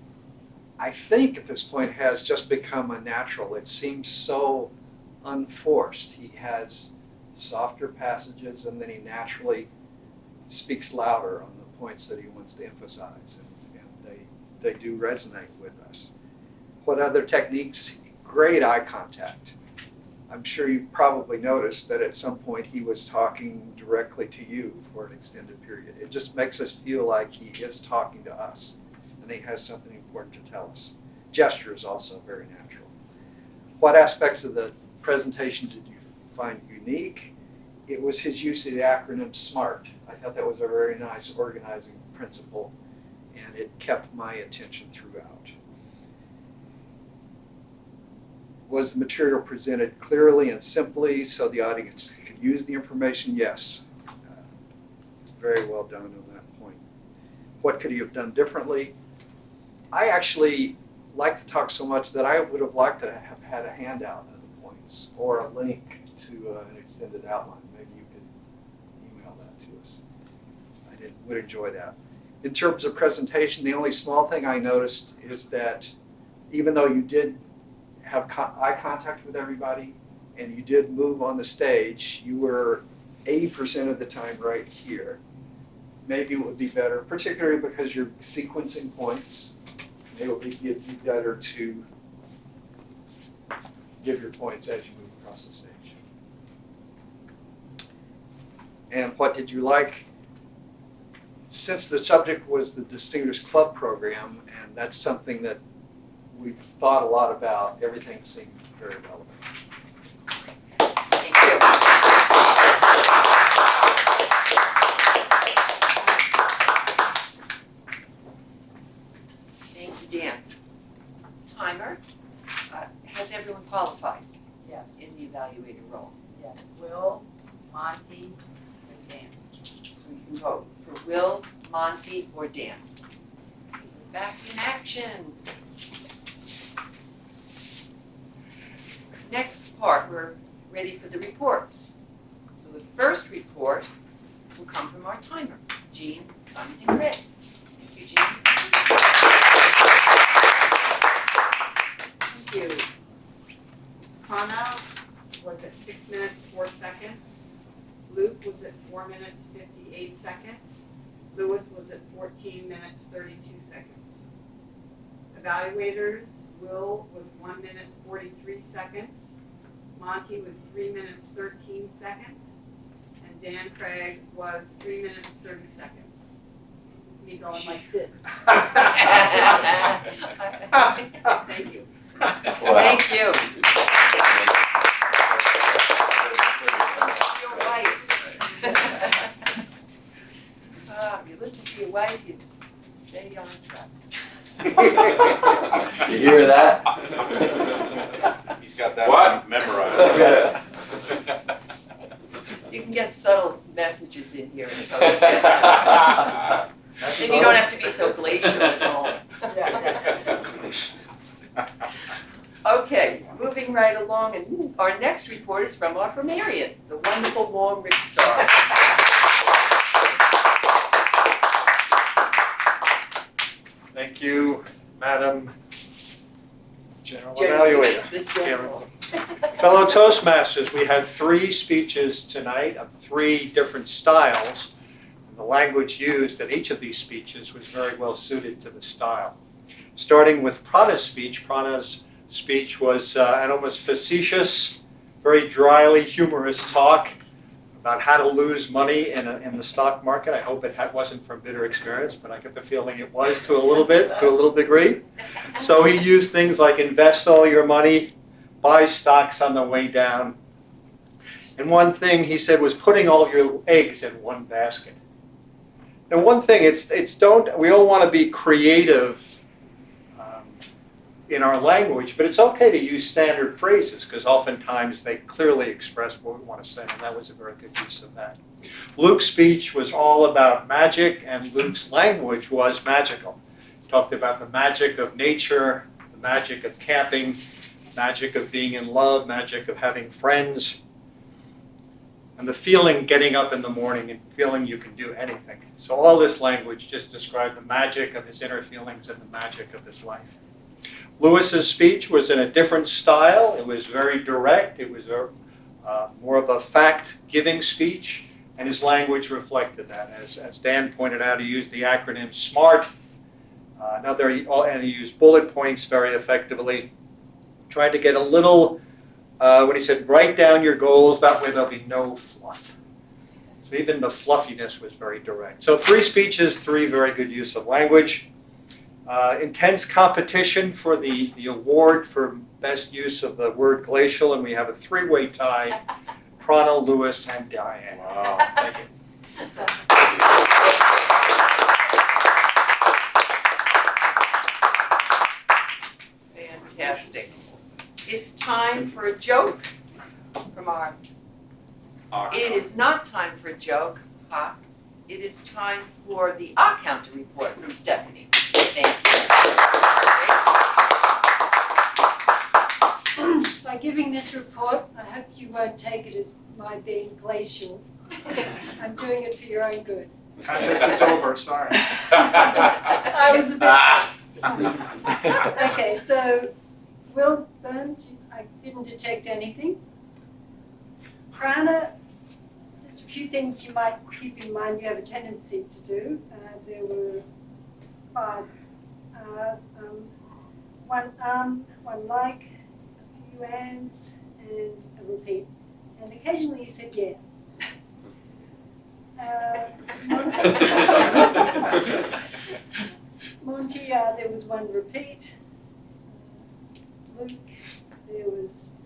I think at this point, has just become a natural. It seems so unforced. He has softer passages, and then he naturally speaks louder on the points that he wants to emphasize, and they do resonate with us. What other techniques? Great eye contact. I'm sure you probably noticed that at some point he was talking directly to you for an extended period. It just makes us feel like he is talking to us, and he has something important to tell us. Gesture is also very natural. What aspects of the presentation did you find unique? It was his use of the acronym SMART. I thought that was a very nice organizing principle, and it kept my attention throughout. Was the material presented clearly and simply so the audience could use the information? Yes. Very well done on that point. What could he have done differently? I actually liked the talk so much that I would have liked to have had a handout of the points or a link to an extended outline. Maybe you could email that to us. I would enjoy that. In terms of presentation, the only small thing I noticed is that even though you did have eye contact with everybody and you did move on the stage, you were 80% of the time right here. Maybe it would be better, particularly because you're sequencing points. Maybe it would be better to give your points as you move across the stage. And what did you like? Since the subject was the Distinguished Club Program, and that's something that we've thought a lot about, everything seemed very relevant. Thank you. Thank you, Dan. Timer. Has everyone qualified Yes. in the evaluator role? Yes. Will, Monty, and Dan. So you can vote for Will, Monty, or Dan. We're back in action. Next part, we're ready for the reports. So the first report will come from our timer, Jean Simonton Gray. Thank you, Jean. Thank you. Prana was at 6 minutes, 4 seconds. Luke was at 4 minutes, 58 seconds. Lewis was at 14 minutes, 32 seconds. Evaluators, Will was 1 minute, 43 seconds. Monty was 3 minutes, 13 seconds. And Dan Craig was 3 minutes, 30 seconds. Me going like this. Thank you. Thank you. Your wife. You listen to your wife, you stay on track. You hear that? He's got that What? one memorized. You can get subtle messages in here in Toastmasters. Then you don't have to be so glacial at all. Okay, moving right along, and our next report is from our grammarian, the wonderful Long Rich Star. Thank you, Madam General General- Evaluator. the general. Fellow Toastmasters, we had 3 speeches tonight of 3 different styles. And the language used in each of these speeches was very well suited to the style. Starting with Prana's speech was an almost facetious, very dryly humorous talk about how to lose money in the stock market. I hope it wasn't from bitter experience, but I get the feeling it was to a little degree. So he used things like invest all your money, buy stocks on the way down. And one thing he said was putting all your eggs in one basket. And one thing, we all want to be creative in our language, but it's okay to use standard phrases because oftentimes they clearly express what we want to say, and that was a very good use of that. Luke's speech was all about magic, and Luke's language was magical. He talked about the magic of nature, the magic of camping, magic of being in love, magic of having friends, and the feeling getting up in the morning and feeling you can do anything. So all this language just described the magic of his inner feelings and the magic of his life. Lewis's speech was in a different style. It was very direct. It was more of a fact-giving speech, and his language reflected that. As Dan pointed out, he used the acronym SMART, and he used bullet points very effectively. Tried to get a little, when he said, write down your goals, that way there'll be no fluff. So even the fluffiness was very direct. So 3 speeches, 3 very good use of language. Intense competition for the award for best use of the word glacial, and we have a 3-way tie, Prana, Lewis, and Diane. Wow. Thank you. Fantastic. It's time for a joke from our. It is not time for a joke, ha. It is time for the counter report from Stephanie. Thank you. By giving this report, I hope you won't take it as my being glacial. I'm doing it for your own good. Contest is over, sorry. I was a bit. Okay, so Will Burns, I didn't detect anything. Prana, just a few things you might keep in mind you have a tendency to do. There were 5 one one like, a few ands, and a repeat. And occasionally you said yeah. Monty, there was 1 repeat. Luke, there was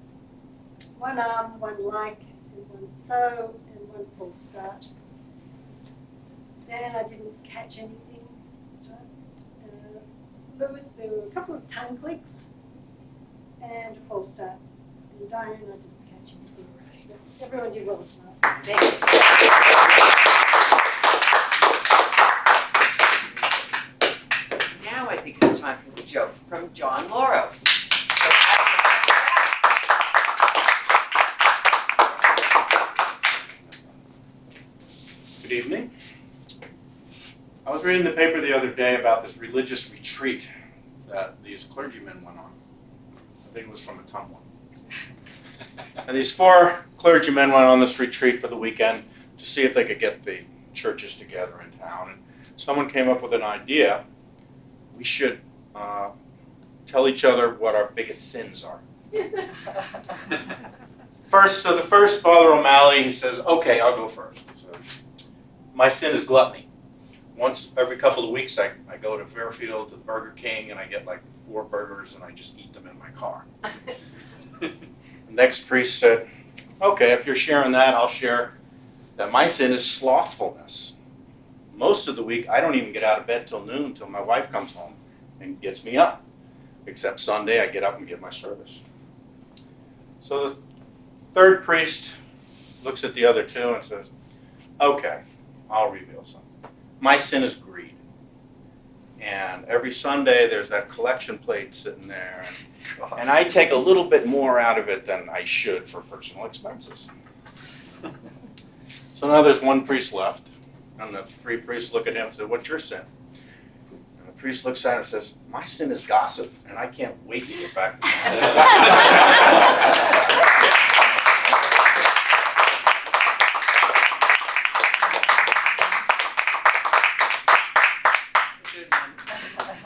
1 1 like, and 1 so, and 1 false start. Dan, I didn't catch anything. Lewis, there were a couple of tongue clicks and a false start. And Diane, I didn't catch anything. But everyone did well tonight. Thank you. Now I think it's time for the joke from John Loros. Good evening. I was reading the paper the other day about this religious retreat that these clergymen went on. thing was from a tumbler. And these 4 clergymen went on this retreat for the weekend to see if they could get the churches together in town. And someone came up with an idea. We should tell each other what our biggest sins are. So the first, Father O'Malley, he says, okay, I'll go first. So, my sin is gluttony. Once every couple of weeks, I go to Fairfield to Burger King and I get like 4 burgers and I just eat them in my car. The next priest said, okay, if you're sharing that, I'll share that my sin is slothfulness. Most of the week, I don't even get out of bed till noon till my wife comes home and gets me up. Except Sunday, I get up and give my service. So the third priest looks at the other 2 and says, okay, I'll reveal something. My sin is greed. And every Sunday, there's that collection plate sitting there. And I take a little bit more out of it than I should for personal expenses. So now there's 1 priest left. And the 3 priests look at him and say, what's your sin? And the priest looks at him and says, my sin is gossip, and I can't wait to get back to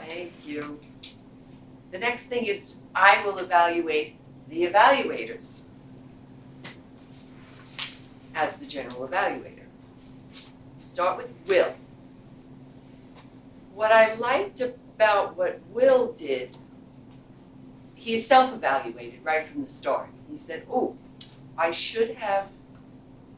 Thank you. The next thing is I will evaluate the evaluators as the general evaluator. Start with Will. What I liked about what Will did, he self-evaluated right from the start. He said, oh, I should have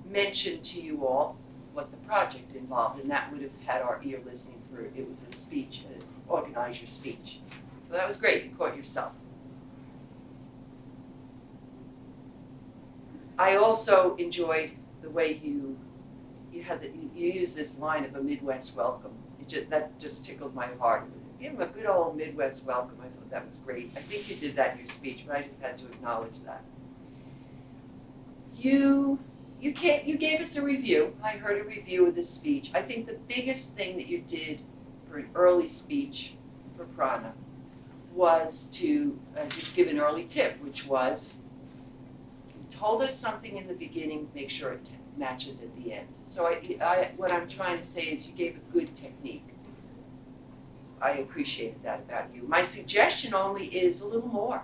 mentioned to you all what the project involved, and that would have had our ear listening for it. It was a speech, organize your speech. So that was great, you caught yourself. I also enjoyed the way you used this line of a Midwest welcome. That just tickled my heart. Give him a good old Midwest welcome. I thought that was great. I think you did that in your speech, but I just had to acknowledge that. You gave us a review. I heard a review of the speech. I think the biggest thing that you did for an early speech for Prana was to just give an early tip, which was, you told us something in the beginning, make sure it matches at the end. So what I'm trying to say is you gave a good technique. So I appreciated that about you. My suggestion only is a little more.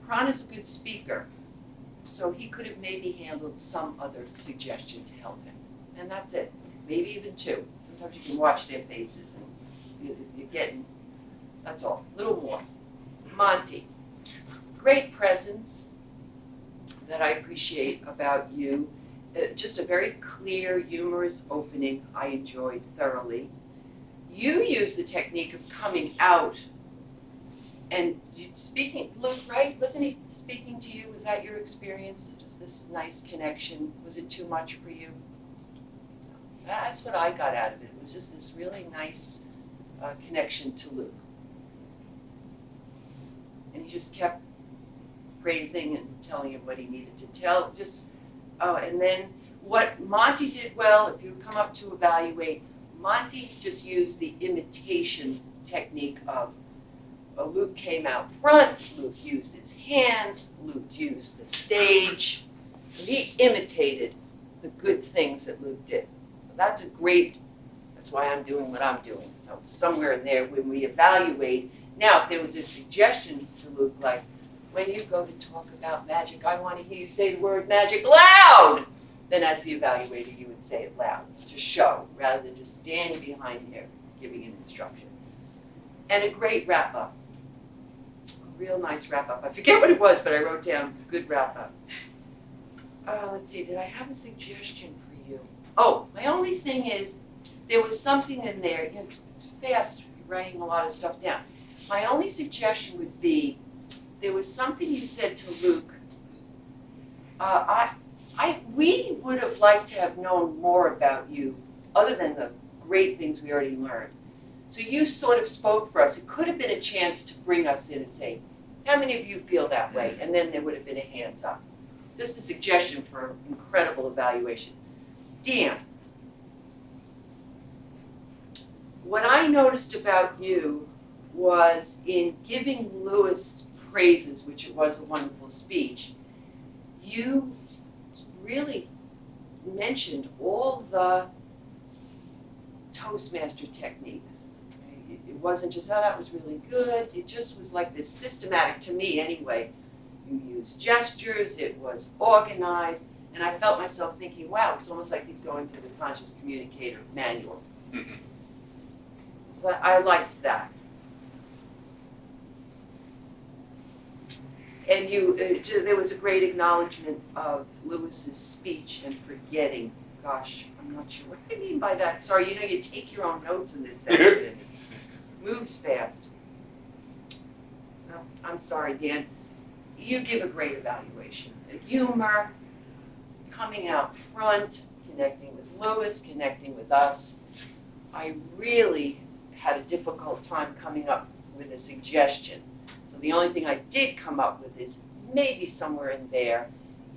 Prana's a good speaker, so he could have maybe handled some other suggestion to help him. And that's it. Maybe even 2. Sometimes you can watch their faces and you're getting, that's all. A little more. Monty, great presence that I appreciate about you. Just a very clear, humorous opening I enjoyed thoroughly. You used the technique of coming out and speaking. Luke, right? Wasn't he speaking to you? Was that your experience? Just this nice connection? Was it too much for you? That's what I got out of it. It was just this really nice connection to Luke. And he just kept praising and telling him what he needed to tell. And then what Monty did well, if you come up to evaluate, Monty just used the imitation technique of Luke came out front, Luke used his hands, Luke used the stage. He imitated the good things that Luke did. So that's why I'm doing what I'm doing. So somewhere in there when we evaluate, now if there was a suggestion to Luke like, when you go to talk about magic, I want to hear you say the word magic loud. Then as the evaluator, you would say it loud to show, rather than just standing behind here giving an instruction. And a great wrap-up. A real nice wrap-up. I forget what it was, but I wrote down good wrap-up. Let's see, did I have a suggestion for you? Oh, my only thing is, there was something in there, it's fast writing a lot of stuff down. My only suggestion would be, there was something you said to Luke. We would have liked to have known more about you, other than the great things we already learned. So you sort of spoke for us. It could have been a chance to bring us in and say, how many of you feel that way? And then there would have been a hands up. Just a suggestion for incredible evaluation. Dan, what I noticed about you was in giving Lewis praises, which it was a wonderful speech, you really mentioned all the Toastmaster techniques. It wasn't just, oh, that was really good. It just was like this systematic, to me anyway. You used gestures, it was organized, and I felt myself thinking, wow, it's almost like he's going through the Conscious Communicator manual. So I liked that. And there was a great acknowledgement of Lewis's speech and forgetting. Gosh, I'm not sure. What do you mean by that? Sorry, you take your own notes in this section and it moves fast. No, I'm sorry, Dan. You give a great evaluation. The humor, coming out front, connecting with Lewis, connecting with us. I really had a difficult time coming up with a suggestion. So the only thing I did come up with is maybe somewhere in there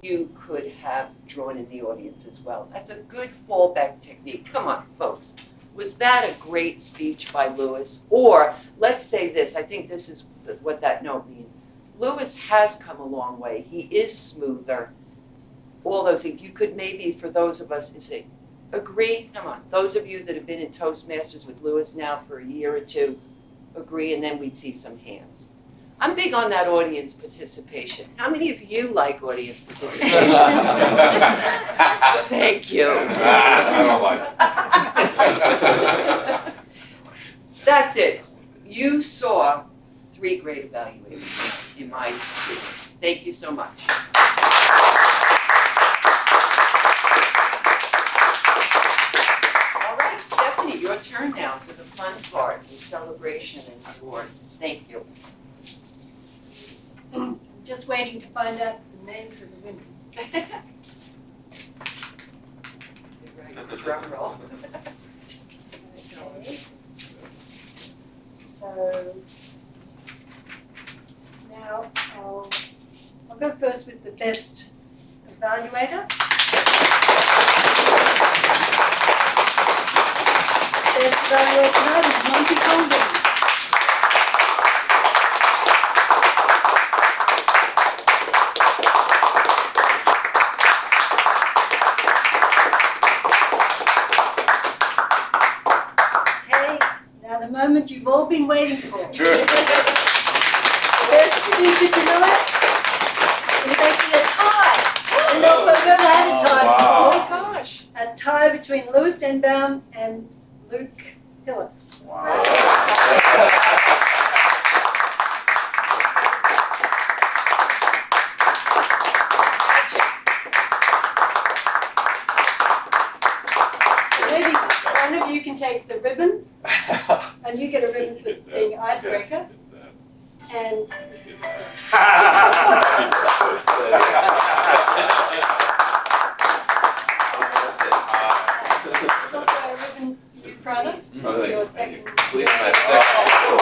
you could have drawn in the audience as well. That's a good fallback technique. Come on, folks. Was that a great speech by Lewis? Or let's say this, I think this is what that note means. Lewis has come a long way. He is smoother. All those things. You could maybe, for those of us, say, agree? Come on. Those of you that have been in Toastmasters with Lewis now for a year or two, agree, and then we'd see some hands. I'm big on that audience participation. How many of you like audience participation? Thank you. I don't like it. That's it. You saw 3 great evaluators, in my opinion. Thank you so much. All right, Stephanie, your turn now for the fun part, the celebration and awards. Thank you. I'm just waiting to find out the names of the winners. Drum roll. Okay. So now I'll go first with the best evaluator. Best evaluator tonight is Monty Golden. Moment you've all been waiting for. First speaker tonight is actually a tie. And we've never had a tie before. Oh gosh. A tie between Louis Denbaum and Luke Hillis. Wow. So maybe one of you can take the ribbon. And you get a ribbon for being icebreaker. And there's also a ribbon for you, Prana. Your second. Please, my second.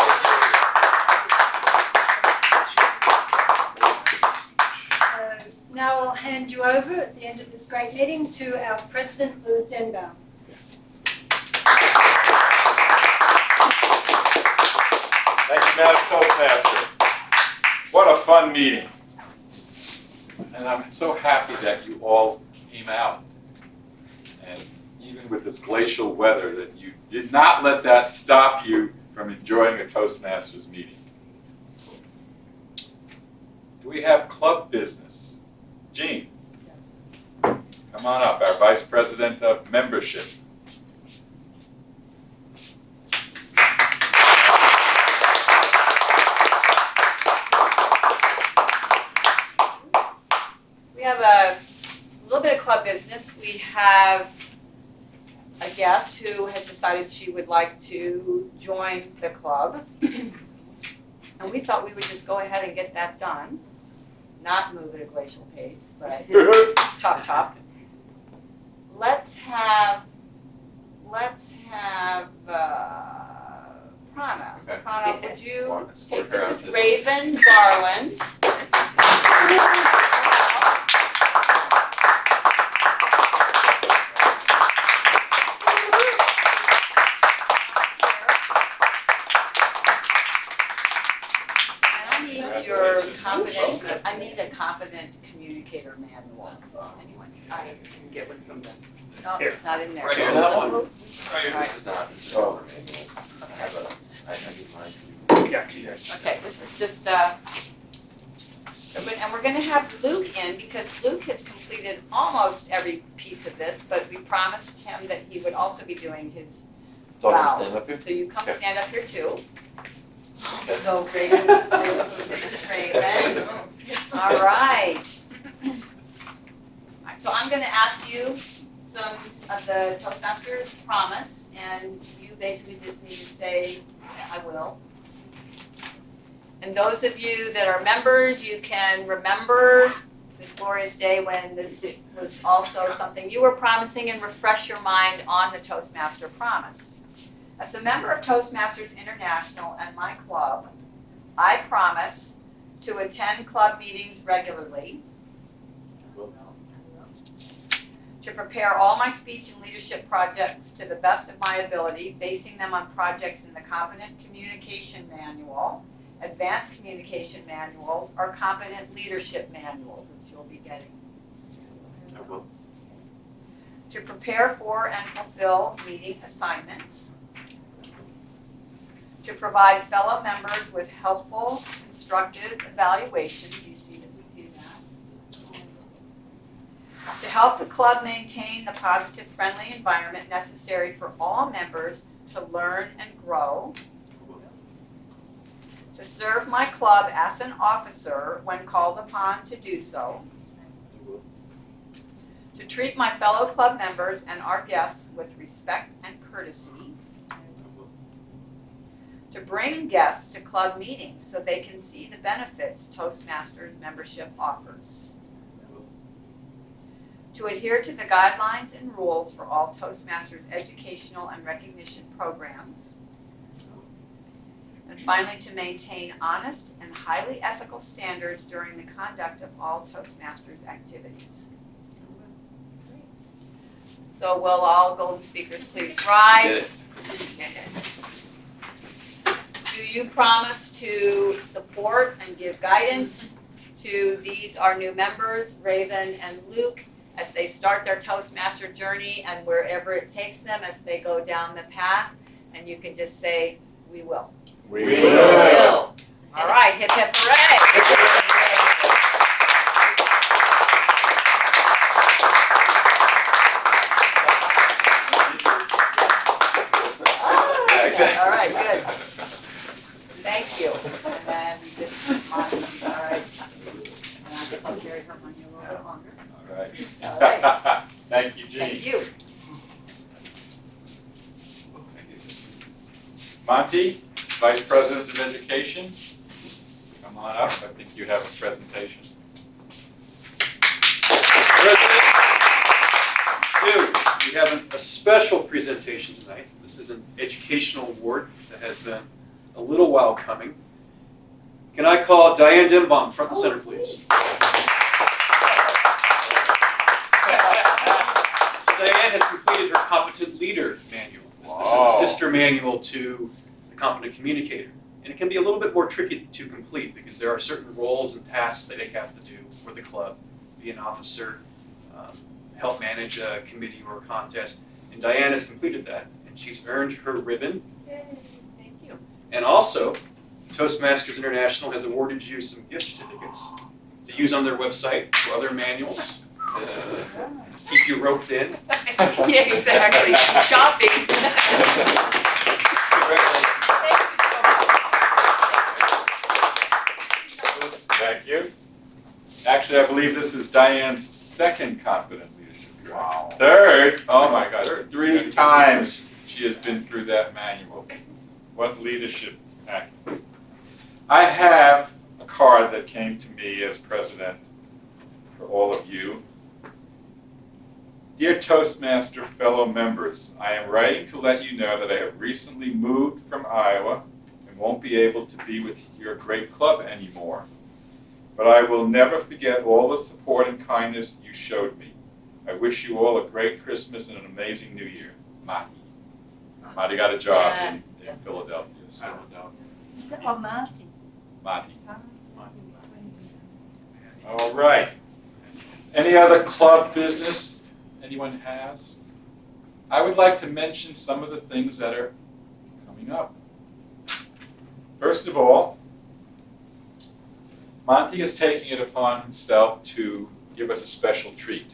So now I'll hand you over at the end of this great meeting to our President, Louis Denbaum. Thank you, Madam Toastmaster. What a fun meeting. And I'm so happy that you all came out. And even with this glacial weather, that you did not let that stop you from enjoying a Toastmasters meeting. Do we have club business? Jean? Yes. Come on up, our Vice President of Membership. We have a little bit of club business. We have a guest who has decided she would like to join the club. And we thought we would just go ahead and get that done. Not move at a glacial pace, but chop chop. Let's have Prana. Okay. Prana, would you Well, let's take work around this? Is this. Raven Garland. And I need your a competent communicator manual. Anyone, I can get one from them. No, Here. it's not in there. Right here. That one? Right here. This is not, this is Oh. older manual. I have a, I need mine. Yeah. Okay, this is just, and we're gonna have Luke in, because Luke has completed almost every piece of this, but we promised him that he would also be doing his So I'll vows. just stand up here? So you come Okay. stand up here too. Okay. So Raven, this is Raven. All right. All right, so I'm gonna ask you some of the Toastmasters promise, and you basically just need to say, I will. And those of you that are members, you can remember this glorious day when this was also something you were promising, and refresh your mind on the Toastmaster promise. As a member of Toastmasters International and my club, I promise to attend club meetings regularly, to prepare all my speech and leadership projects to the best of my ability, basing them on projects in the Competent Communication Manual, Advanced Communication Manuals, or Competent Leadership Manuals, which you'll be getting. I will. To prepare for and fulfill meeting assignments, to provide fellow members with helpful, constructive evaluations. You see that we do that. To help the club maintain the positive, friendly environment necessary for all members to learn and grow. To serve my club as an officer when called upon to do so. To treat my fellow club members and our guests with respect and courtesy. To bring guests to club meetings so they can see the benefits Toastmasters membership offers. To adhere to the guidelines and rules for all Toastmasters educational and recognition programs. And finally, to maintain honest and highly ethical standards during the conduct of all Toastmasters activities. So will all golden speakers please rise? Do you promise to support and give guidance to these, our new members, Raven and Luke, as they start their Toastmaster journey and wherever it takes them as they go down the path? And you can just say, we will. We will. All right, hip hip hooray. Yeah, exactly. All right, good. Thank you. And then we just smile. All right. And I guess I'll carry her money a little bit longer. All right. All right. Thank you, Jean. Thank you. Monty, Vice President of Education, come on up. I think you have a presentation. We have a special presentation tonight. This is an educational award that has been a little while coming. Can I call Diane Dimbaum front and center, please? So Diane has completed her Competent Leader Manual. This is a sister manual to the Competent Communicator. And it can be a little bit more tricky to complete because there are certain roles and tasks that they have to do for the club. Be an officer, help manage a committee or a contest. And Diane has completed that, and she's earned her ribbon. Yay, thank you. And also, Toastmasters International has awarded you some gift certificates to use on their website for other manuals. Keep you roped in. Yeah, exactly. Shopping. Thank you. Actually, I believe this is Diane's second Competent Leadership. Wow. Third, oh my God, 3 times she has been through that manual. What leadership act. I have a card that came to me as president for all of you. Dear Toastmaster fellow members, I am writing to let you know that I have recently moved from Iowa and won't be able to be with your great club anymore. But I will never forget all the support and kindness you showed me. I wish you all a great Christmas and an amazing New Year. Mati. Mati got a job in Philadelphia. So. Oh, Marty. Mati. All right. Any other club business anyone has? I would like to mention some of the things that are coming up. First of all, Monty is taking it upon himself to give us a special treat.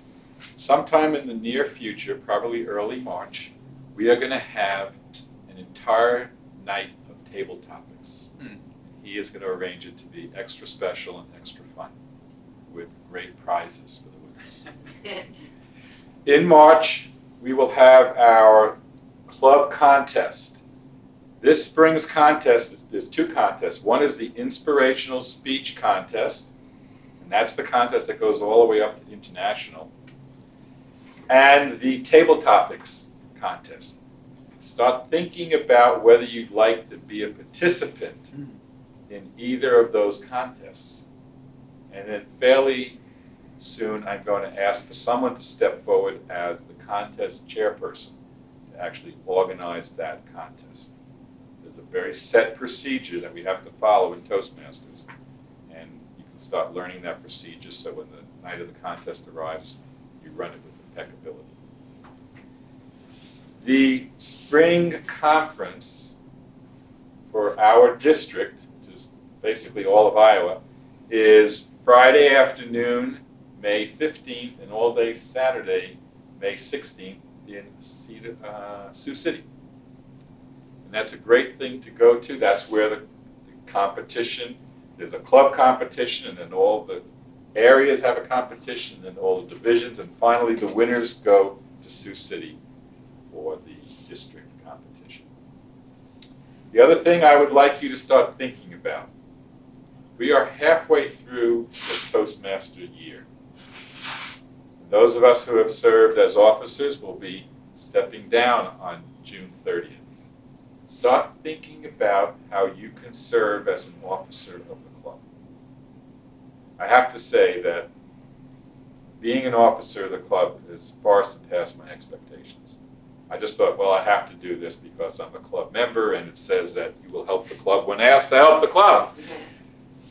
Sometime in the near future, probably early March, we are going to have an entire night of table topics. He is going to arrange it to be extra special and extra fun with great prizes for the winners. In March, we will have our club contest. This spring's contest, there's two contests. One is the inspirational speech contest, and that's the contest that goes all the way up to international. And the table topics contest. Start thinking about whether you'd like to be a participant in either of those contests. And then fairly soon, I'm going to ask for someone to step forward as the contest chairperson to actually organize that contest. There's a very set procedure that we have to follow in Toastmasters, and you can start learning that procedure so when the night of the contest arrives, you run it with impeccability. The spring conference for our district, which is basically all of Iowa, is Friday afternoon, May 15th, and all day Saturday, May 16th in Sioux City. And that's a great thing to go to. That's where the competition, there's a club competition, and then all the areas have a competition, and all the divisions, and finally the winners go to Sioux City for the district competition. The other thing I would like you to start thinking about, we are halfway through the Toastmaster year. Those of us who have served as officers will be stepping down on June 30th. Start thinking about how you can serve as an officer of the club. I have to say that being an officer of the club has far surpassed my expectations. I just thought, well, I have to do this because I'm a club member and it says that you will help the club when asked to help the club.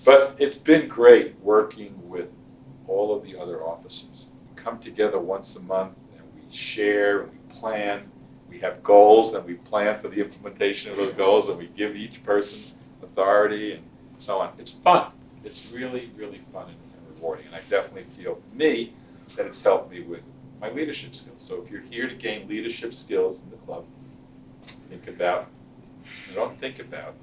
But it's been great working with all of the other officers. We come together once a month and we share, and we plan, we have goals and we plan for the implementation of those goals, and we give each person authority and so on. It's fun. It's really, really fun and rewarding. And I definitely feel, for me, that it's helped me with my leadership skills. So if you're here to gain leadership skills in the club, think about, don't think about,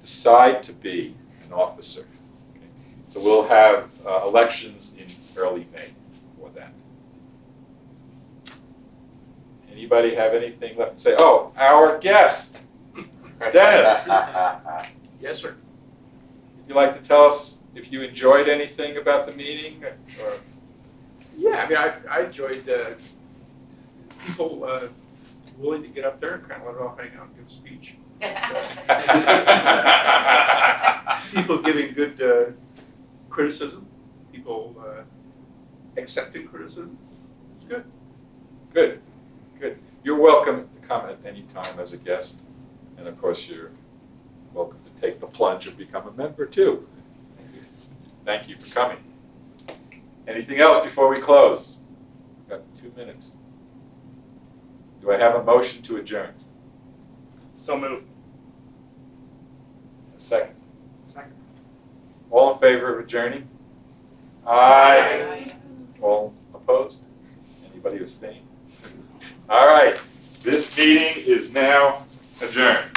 decide to be an officer. Okay? So we'll have elections in early May for that. Anybody have anything left to say? Oh, our guest, Dennis. Yes, sir. Would you like to tell us if you enjoyed anything about the meeting? Or? Yeah, I mean, I enjoyed people willing to get up there and kind of let it all hang out and give a speech. People giving good criticism, people accepting criticism. It's good. Good, good. You're welcome to come at any time as a guest. And of course, you're welcome to take the plunge and become a member too. Thank you for coming. Anything else before we close? We've got 2 minutes. Do I have a motion to adjourn? So moved. A second. Second. All in favor of adjourning? Aye. All opposed? Anybody abstain? All right. This meeting is now adjourned.